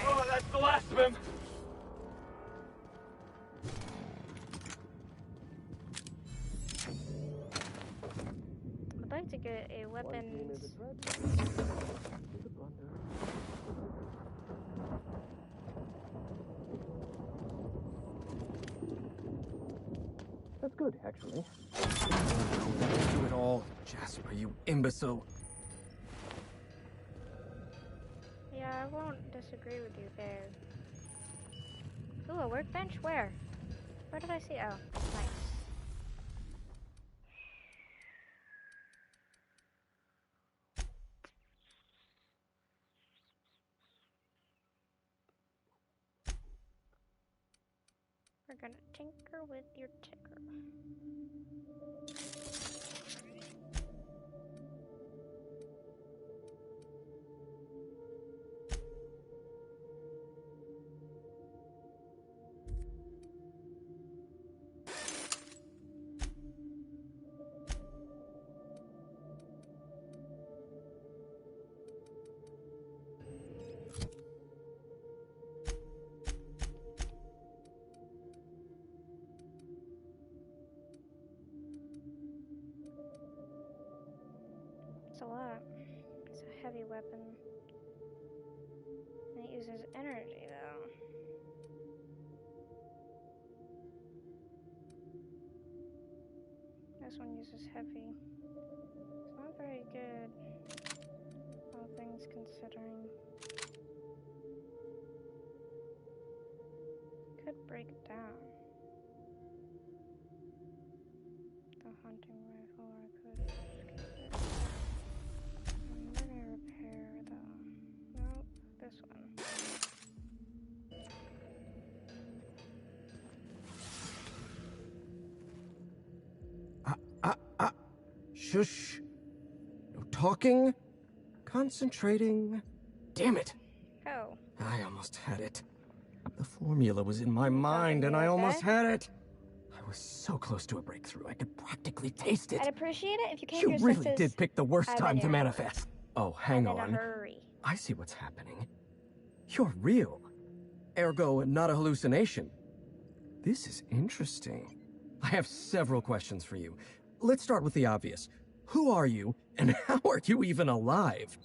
Oh, that's the last of him. I'd like to get a weapons. That's good, actually. Do it all, Jasper, you imbecile. Yeah, I won't disagree with you there. Ooh, a workbench? Where? Where did I see? Oh, nice. We're gonna tinker with your ticker. a lot. It's a heavy weapon. And it uses energy, though. This one uses heavy. It's not very good, all things considering. Could break it down. The hunting rifle, or I could keep it. I'm gonna repair though. Nope, this one. Shush. No talking. Concentrating. Damn it. Oh. I almost had it. The formula was in my mind and I almost had it. I was so close to a breakthrough. I could practically taste it. I'd appreciate it if you came You to your really senses. did pick the worst I'm time in to a- manifest. Oh, hang I'm on. in a hurry. I see what's happening. You're real. Ergo, not a hallucination. This is interesting. I have several questions for you. Let's start with the obvious. Who are you, and how are you even alive?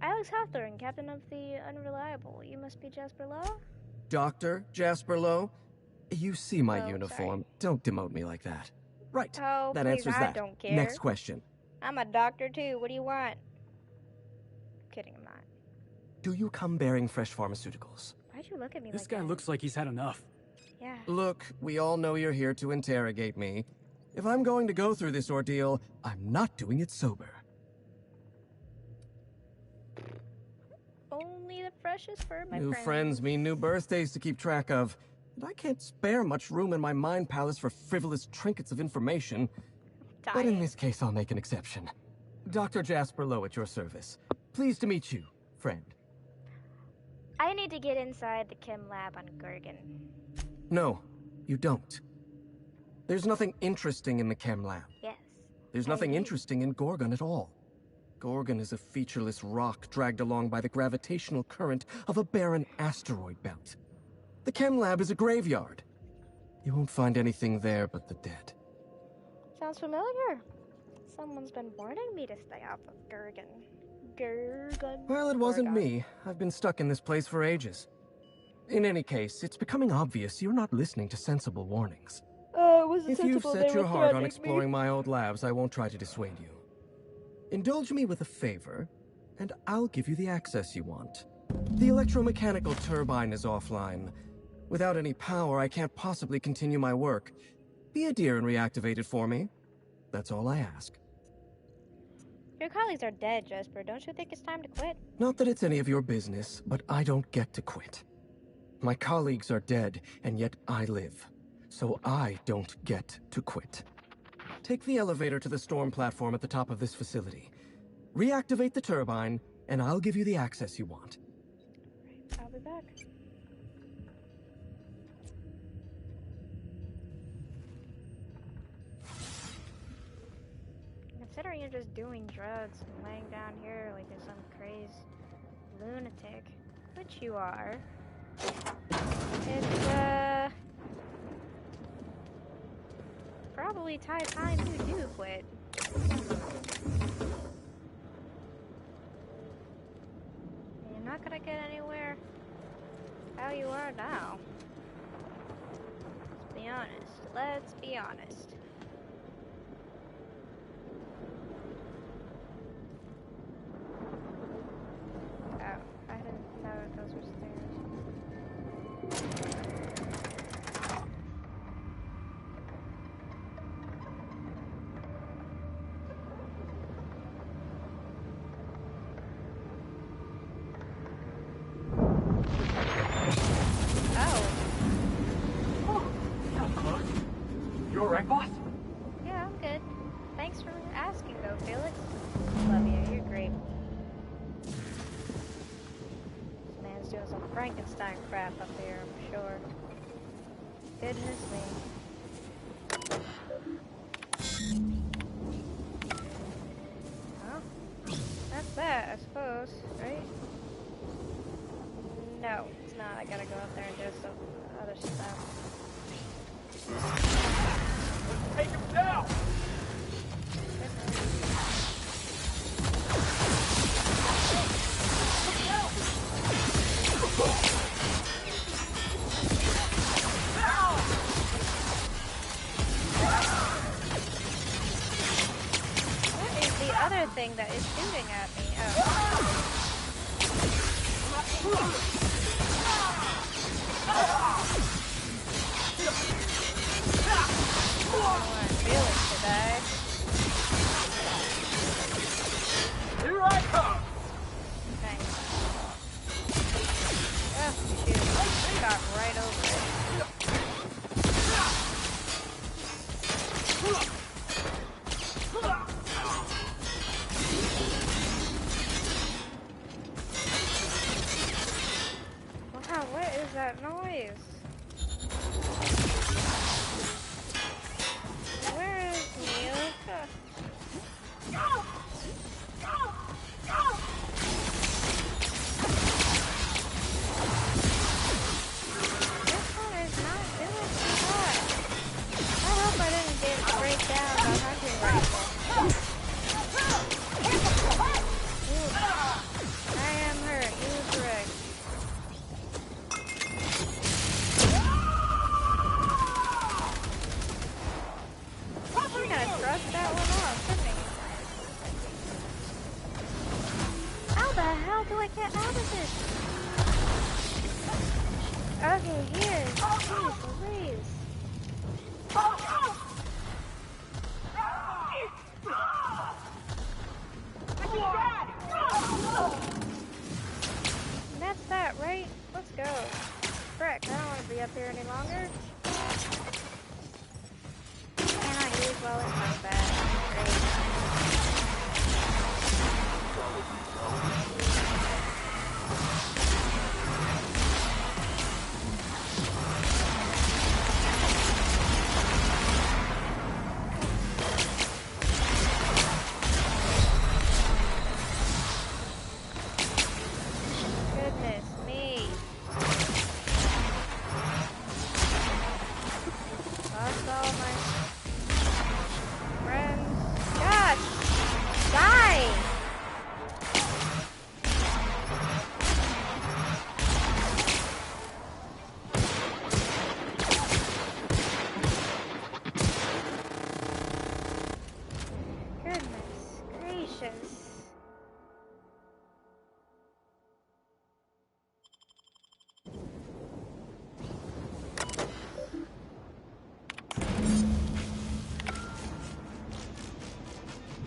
Alex Hawthorne, captain of the Unreliable. You must be Jasper Lowe? Dr. Jasper Lowe? You see my Oh, uniform. Don't demote me like that. Right. Oh, that please, answers I that. don't care. Next question. I'm a doctor too. What do you want? Kidding, I'm not. Do you come bearing fresh pharmaceuticals? Why'd you look at me This like guy that? looks like he's had enough. Yeah. Look, we all know you're here to interrogate me. If I'm going to go through this ordeal, I'm not doing it sober. Only the freshest for my New friends mean new birthdays to keep track of. And I can't spare much room in my mind palace for frivolous trinkets of information. But in this case, I'll make an exception. Dr. Jasper Lowe at your service. Pleased to meet you, friend. I need to get inside the Chem Lab on Gorgon. No, you don't. There's nothing interesting in the Chem Lab. Yes. There's nothing interesting in Gorgon at all. Gorgon is a featureless rock dragged along by the gravitational current of a barren asteroid belt. The Chem Lab is a graveyard. You won't find anything there but the dead. Sounds familiar. Someone's been warning me to stay off of Gorgon. Gorgon. Well, it wasn't Gorgon. me. I've been stuck in this place for ages. In any case, it's becoming obvious you're not listening to sensible warnings. Oh, it wasn't If you've sensible. set They your were heart on threatening exploring me. my old labs, I won't try to dissuade you. Indulge me with a favor, and I'll give you the access you want. The electromechanical turbine is offline. Without any power, I can't possibly continue my work. Be a dear and reactivate it for me. That's all I ask. Your colleagues are dead, Jasper. Don't you think it's time to quit? Not that it's any of your business, but I don't get to quit. My colleagues are dead, and yet I live. So I don't get to quit. Take the elevator to the storm platform at the top of this facility. Reactivate the turbine, and I'll give you the access you want. I'll be back. Considering you're just doing drugs and laying down here like you're some crazed lunatic, which you are, it's, probably time you do quit. You're not gonna get anywhere how you are now. Let's be honest. Let's be honest. Oh, I didn't know that those were stairs. You alright, boss? Yeah, I'm good. Thanks for asking, though, Felix. Love you. You're great. This man's doing some Frankenstein crap up here, I'm sure. Goodness me. Well, that's that, I suppose, right? No, it's not. I gotta go up there and do some other stuff. Take him thing that is shooting at me. Oh. I'm feeling today. Here I come! Thanks. Oh, shoot. Got right over it. Wow, what is that noise? Where is Neil? This one is not doing too hot. I hope I didn't get break down the hunting rifle. Ooh, I am hurt. You were correct. You gotta thrust that one off, didn't he? How the hell do I get out of this? Okay, here. Jeez Louise. That's that, right? Let's go. Frick, I don't want to be up here any longer. Cannot use while in combat. Great. Goodness me. Lost all my friends. Gosh! Die! Goodness gracious.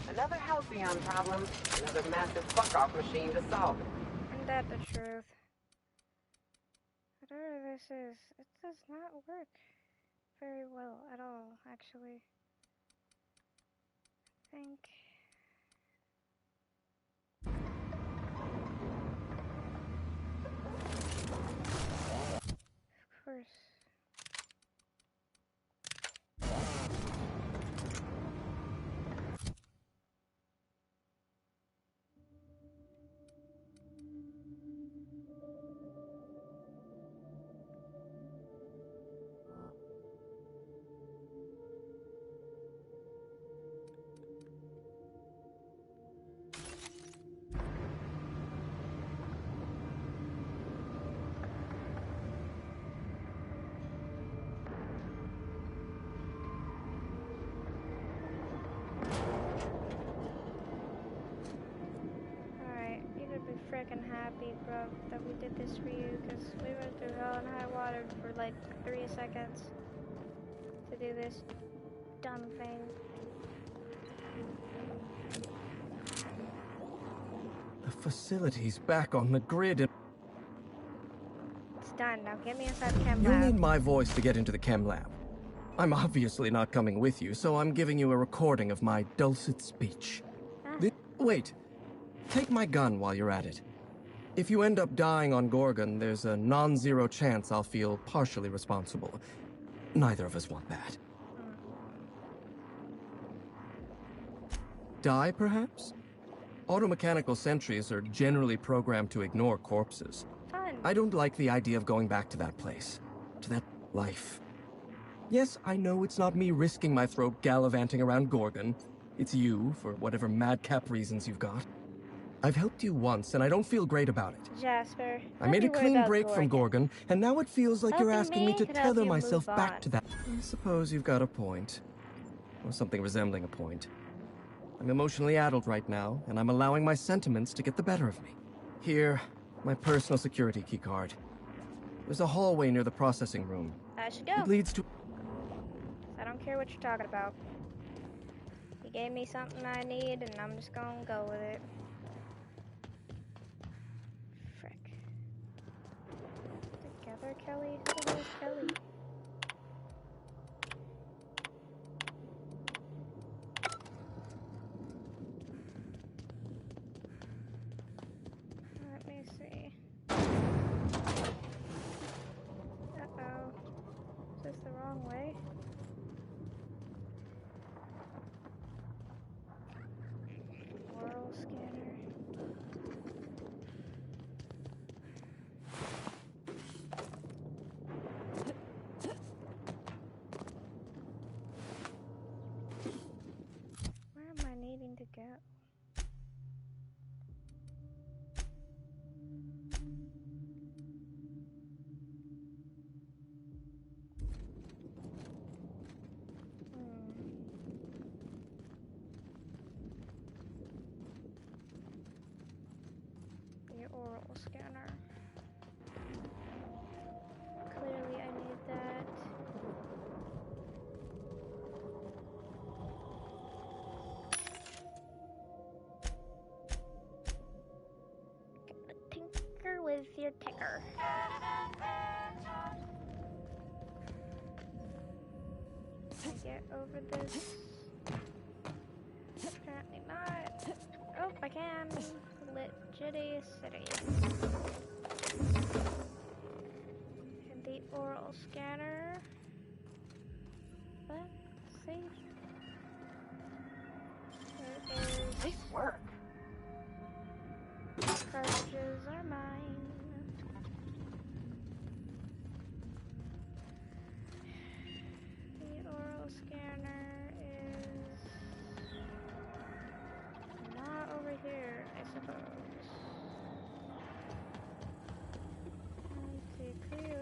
Another Halcyon problem. Another massive fuck-off machine to solve. Isn't that the truth? Whatever this is, it does not work very well at all, actually. I think... Of course. Freaking happy, bro, that we did this for you, because we went through hell and high water for like 3 seconds to do this dumb thing. The facility's back on the grid. It's done. Now get me inside the Chem You'll Lab. need my voice to get into the Chem Lab. I'm obviously not coming with you, so I'm giving you a recording of my dulcet speech. Wait. Take my gun while you're at it. If you end up dying on Gorgon, there's a non-zero chance I'll feel partially responsible. Neither of us want that. Die, perhaps? Automechanical sentries are generally programmed to ignore corpses. Fun. I don't like the idea of going back to that place, to that life. Yes, I know it's not me risking my throat gallivanting around Gorgon. It's you, for whatever madcap reasons you've got. I've helped you once, and I don't feel great about it. Jasper, I made a clean break from Gorgon, and now it feels like you're asking me to tether myself back to that. I suppose you've got a point. Or something resembling a point. I'm emotionally addled right now, and I'm allowing my sentiments to get the better of me. Here, my personal security keycard. There's a hallway near the processing room. I should go. It leads to... I don't care what you're talking about. You gave me something I need, and I'm just gonna go with it. Frick. Together, Kelly? Who the hell is Kelly? Let me see. Uh-oh. Is this the wrong way? Oral scanner. Where am I needing to go? The oral scanner. Clearly I need that. Tinker with your ticker. Can I get over this? Apparently not. Oh, I can. Legitimacy. And the oral scanner. Let's see. There is. Nice work. Cartridges are mine. The oral scanner is not over here, I suppose. Anti-Creos.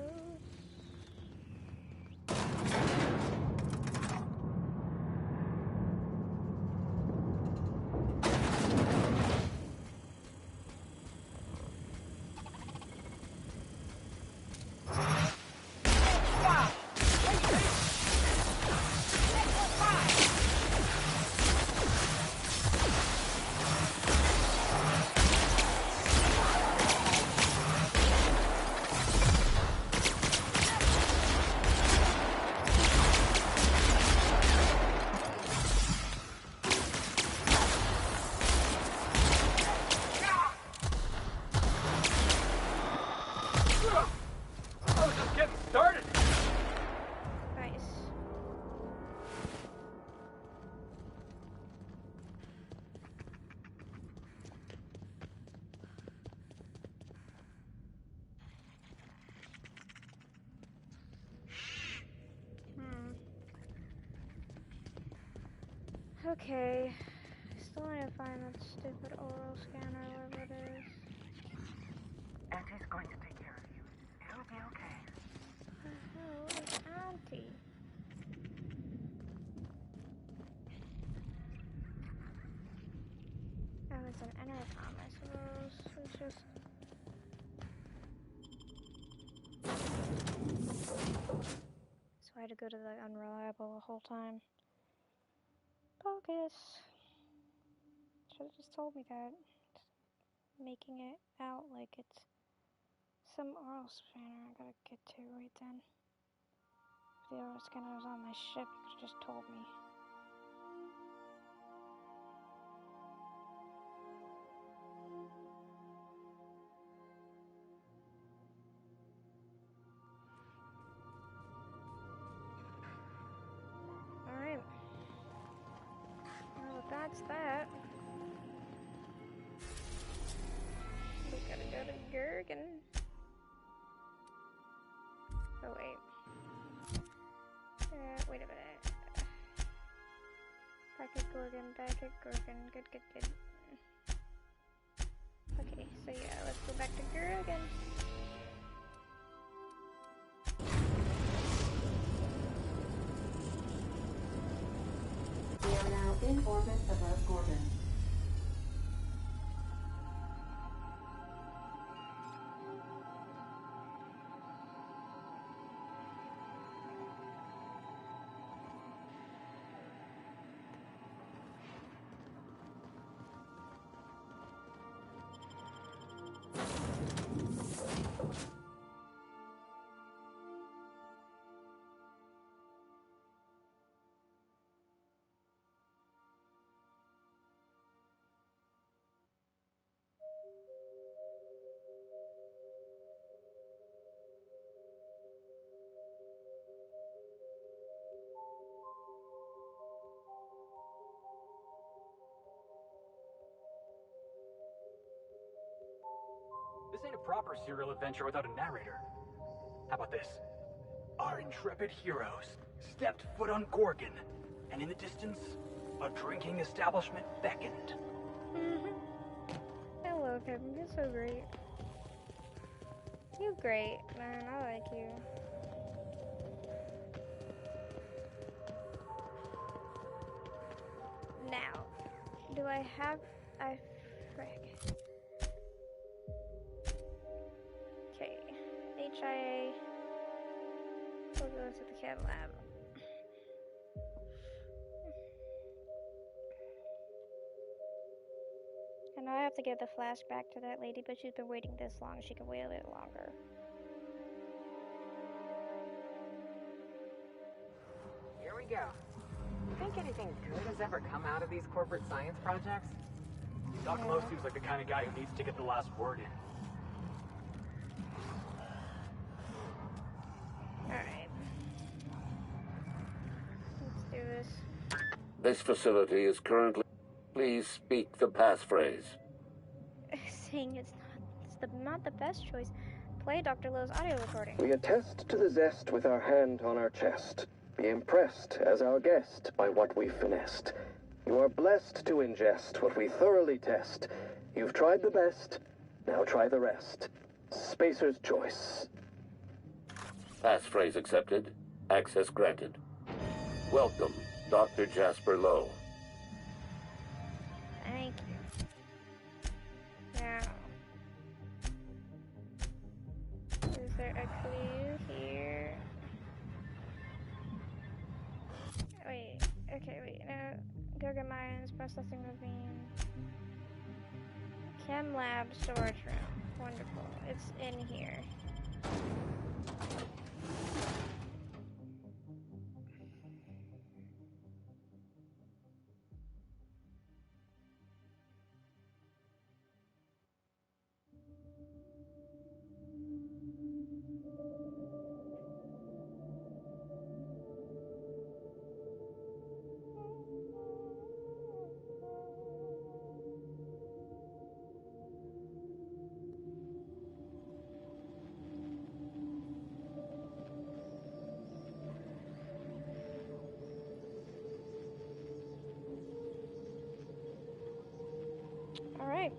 Okay, still need to find that stupid oral scanner, whatever it is. Auntie's going to take care of you. It'll be okay. What the hell is Auntie? Oh, it's an intercom, I suppose. It's just... So I had to go to the unreliable the whole time. Focus. Should have just told me that. It's making it out like it's some oral scanner I gotta get to right then. If the oral scanner was on my ship, you could have just told me. Alright. Well, that's that. We gotta go to Gorgon. Oh, wait. Wait a minute. Back at Gorgon, back at Gorgon. Good, good, good. Okay, so yeah, let's go back to Gorgon. We are now in orbit above Gorgon. This ain't a proper serial adventure without a narrator. How about this? Our intrepid heroes stepped foot on Gorgon, and in the distance, a drinking establishment beckoned. I love him. He's so great. You're great, man. I like you. Now, do I have a frick? Okay, HIA. We'll go to the Chem Lab. I know I have to give the flash back to that lady, but she's been waiting this long. She can wait a little longer. Here we go. You think anything good has ever come out of these corporate science projects? Doc Lowe seems like the kind of guy who needs to get the last word in. Alright. Let's do this. This facility is currently... Please speak the passphrase. Saying it's not the best choice. Play Dr. Lowe's audio recording. We attest to the zest with our hand on our chest. Be impressed as our guest by what we've finessed. You are blessed to ingest what we thoroughly test. You've tried the best, now try the rest. Spacer's choice. Passphrase accepted. Access granted. Welcome, Dr. Jasper Lowe. Thank you. Now, is there a clue here? Wait, okay, wait, no. Gorgon mines, processing ravine. Chem Lab storage room. Wonderful. It's in here. Alright.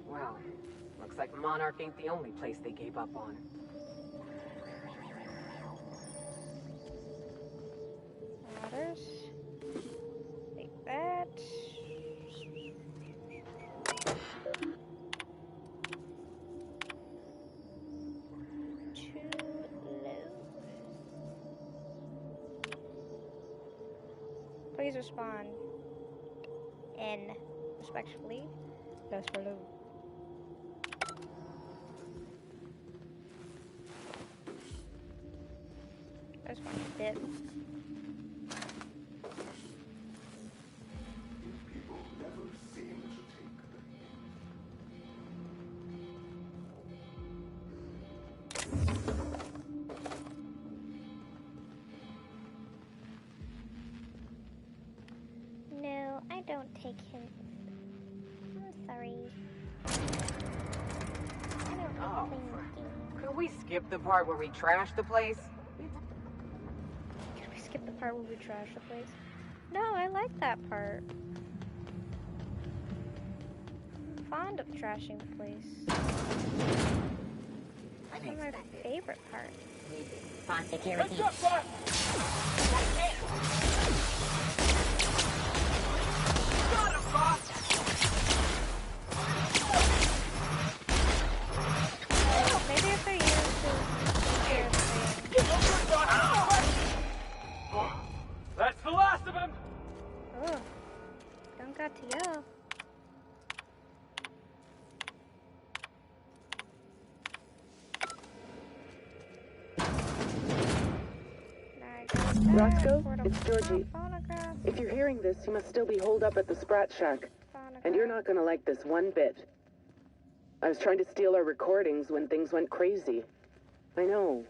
Well, looks like Monarch ain't the only place they gave up on. Ladders. Take that. Too low. Please respond. N. Respectfully. That's for Lowe. That's one dip. No, I don't take hints. I'm sorry. I don't Oh, like thinking. could we skip the part where we trashed the place? Can we skip the part where we trash the place? No, I like that part. I'm fond of trashing the place. That's my favorite part. Spawn security. Maybe if I use That's the last of him! Oh, don't got to yell. Roscoe, it's Georgie. If you're hearing this, you must still be holed up at the Sprat Shack. And you're not gonna like this one bit. I was trying to steal our recordings when things went crazy. I know.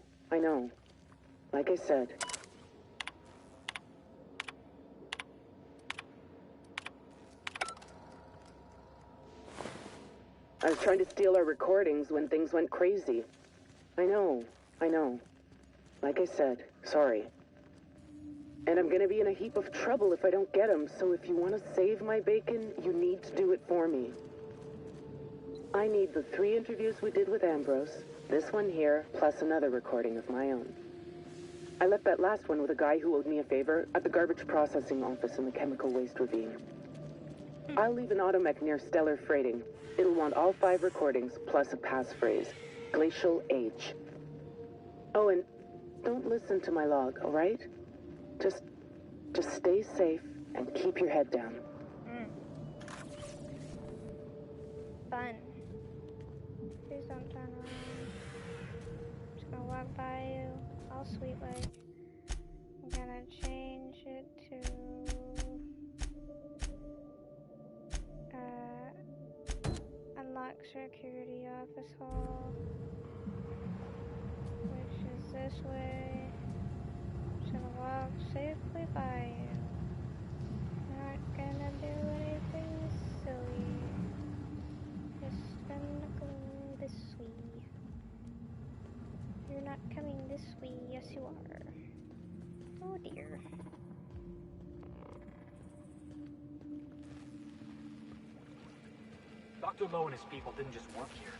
Like I said. I was trying to steal our recordings when things went crazy. I know. Like I said, sorry. And I'm gonna be in a heap of trouble if I don't get them, so if you want to save my bacon, you need to do it for me. I need the 3 interviews we did with Ambrose, this one here, plus another recording of my own. I left that last one with a guy who owed me a favor at the garbage processing office in the chemical waste ravine. I'll leave an automech near Stellar Freighting. It'll want all 5 recordings, plus a passphrase. Glacial Age. Oh, and don't listen to my log, alright? Just stay safe and keep your head down. Fun. Please don't turn around. I'm just gonna walk by you, all sweet like. I'm gonna change it to unlock security office hall, which is this way. Just gonna walk safely by you. Not gonna do anything silly. Just gonna go this way. You're not coming this way. Yes, you are. Oh dear. Dr. Lowe and his people didn't just work here.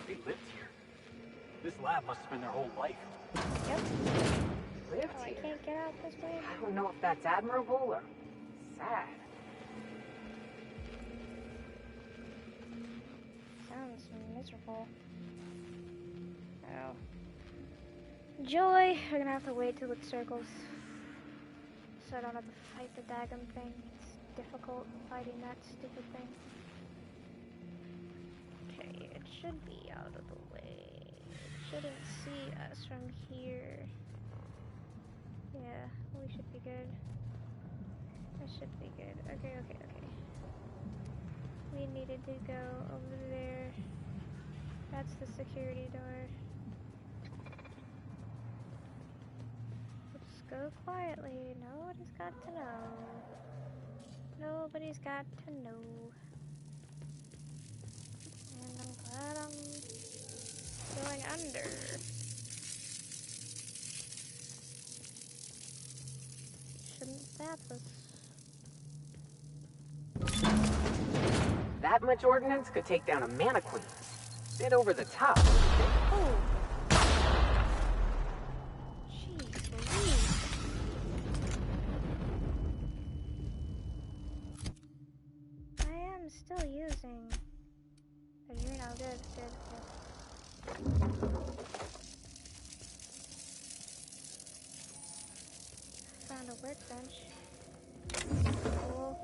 They lived here. This lab must have been their whole life. Yep. Lived I here? can't get out this way. I don't know if that's admirable or sad. Sounds miserable. Oh. Joy! We're gonna have to wait till it circles. So I don't have to fight the daggum thing. It's difficult fighting that stupid thing. Okay, it should be out of the way. It shouldn't see us from here. Yeah, we should be good. That should be good. Okay. We needed to go over there. That's the security door. Just go quietly. Nobody's got to know. Nobody's got to know. And I'm glad I'm going under. Shouldn't zap us. That much ordnance could take down a mannequin. Bit over the top. Oh. Jeez Louise. I am still using. But you're no good. Good. Found a workbench. Cool.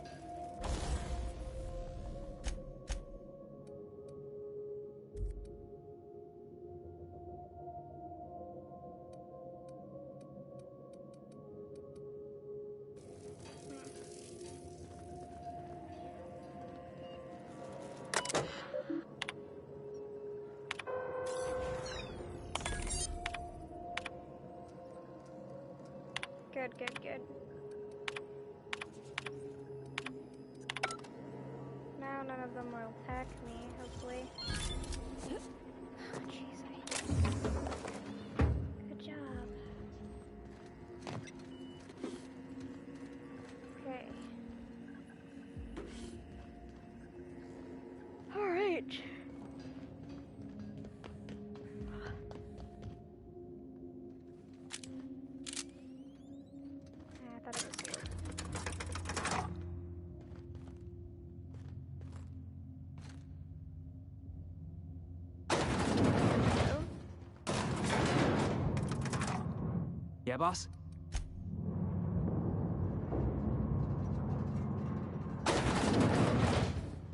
Good. Now none of them will attack me, hopefully. Oh, jeez, good job. Okay. Alright. Yeah, boss?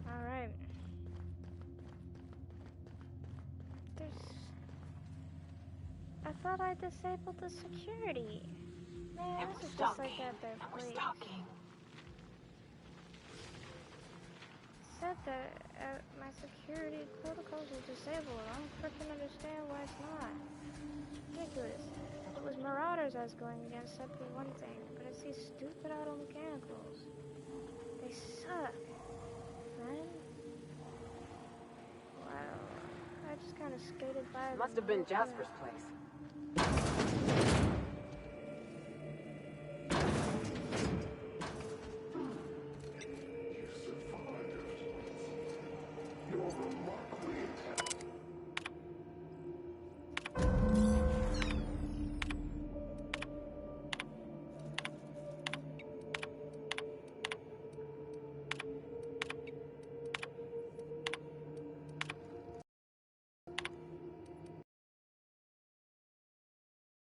Alright. I thought I disabled the security. Man, this is just like at their place. Said that my security protocols were disabled. I don't freaking understand why it's not. Ridiculous. If it was Marauders I was going against, that'd be one thing. But it's these stupid auto mechanicals. They suck. Man. Wow. I just kind of skated by them. Must have been Jasper's place.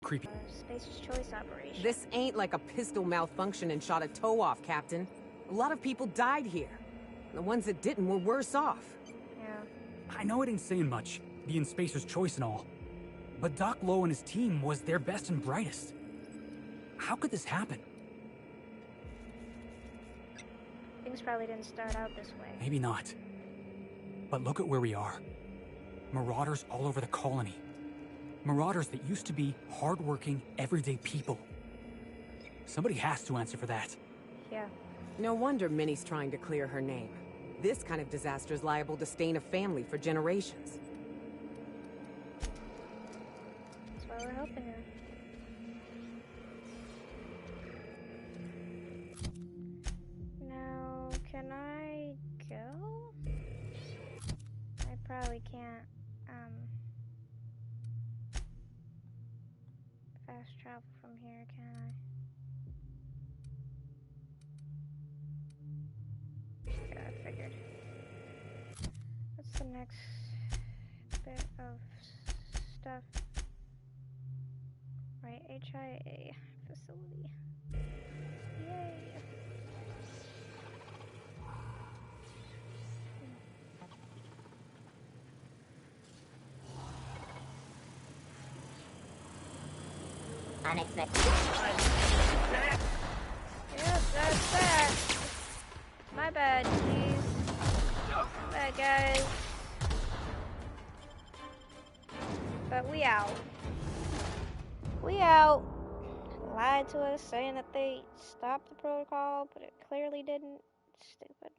Creepy. Spacer's choice operation. This ain't like a pistol malfunction and shot a toe off, Captain. A lot of people died here. The ones that didn't were worse off. Yeah. I know it ain't saying much, being Spacer's choice and all. But Doc Lowe and his team was their best and brightest. How could this happen? Things probably didn't start out this way. Maybe not. But look at where we are. Marauders all over the colony. Marauders that used to be hard-working, everyday people. Somebody has to answer for that. Yeah. No wonder Minnie's trying to clear her name. This kind of disaster is liable to stain a family for generations. That's why we're helping her. Now, can I go? I probably can't, fast travel from here, can I? Yeah, I figured. What's the next bit of stuff? Right, HIA facility. Yay! Unexpected. Yep, that's that. My bad, jeez. My bad, guys. But we out. We out. Lied to us, saying that they stopped the protocol, but it clearly didn't. Stupid.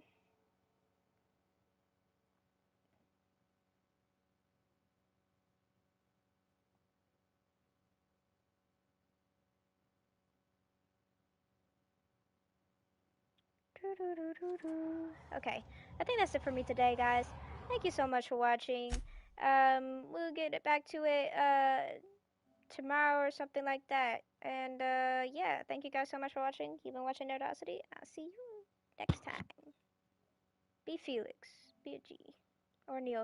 Okay, I think that's it for me today, guys. Thank you so much for watching. We'll get it back to it tomorrow or something like that. And yeah, thank you guys so much for watching. You've been watching Nerdosity. I'll see you next time. Be Felix. Be a G. Or Neil.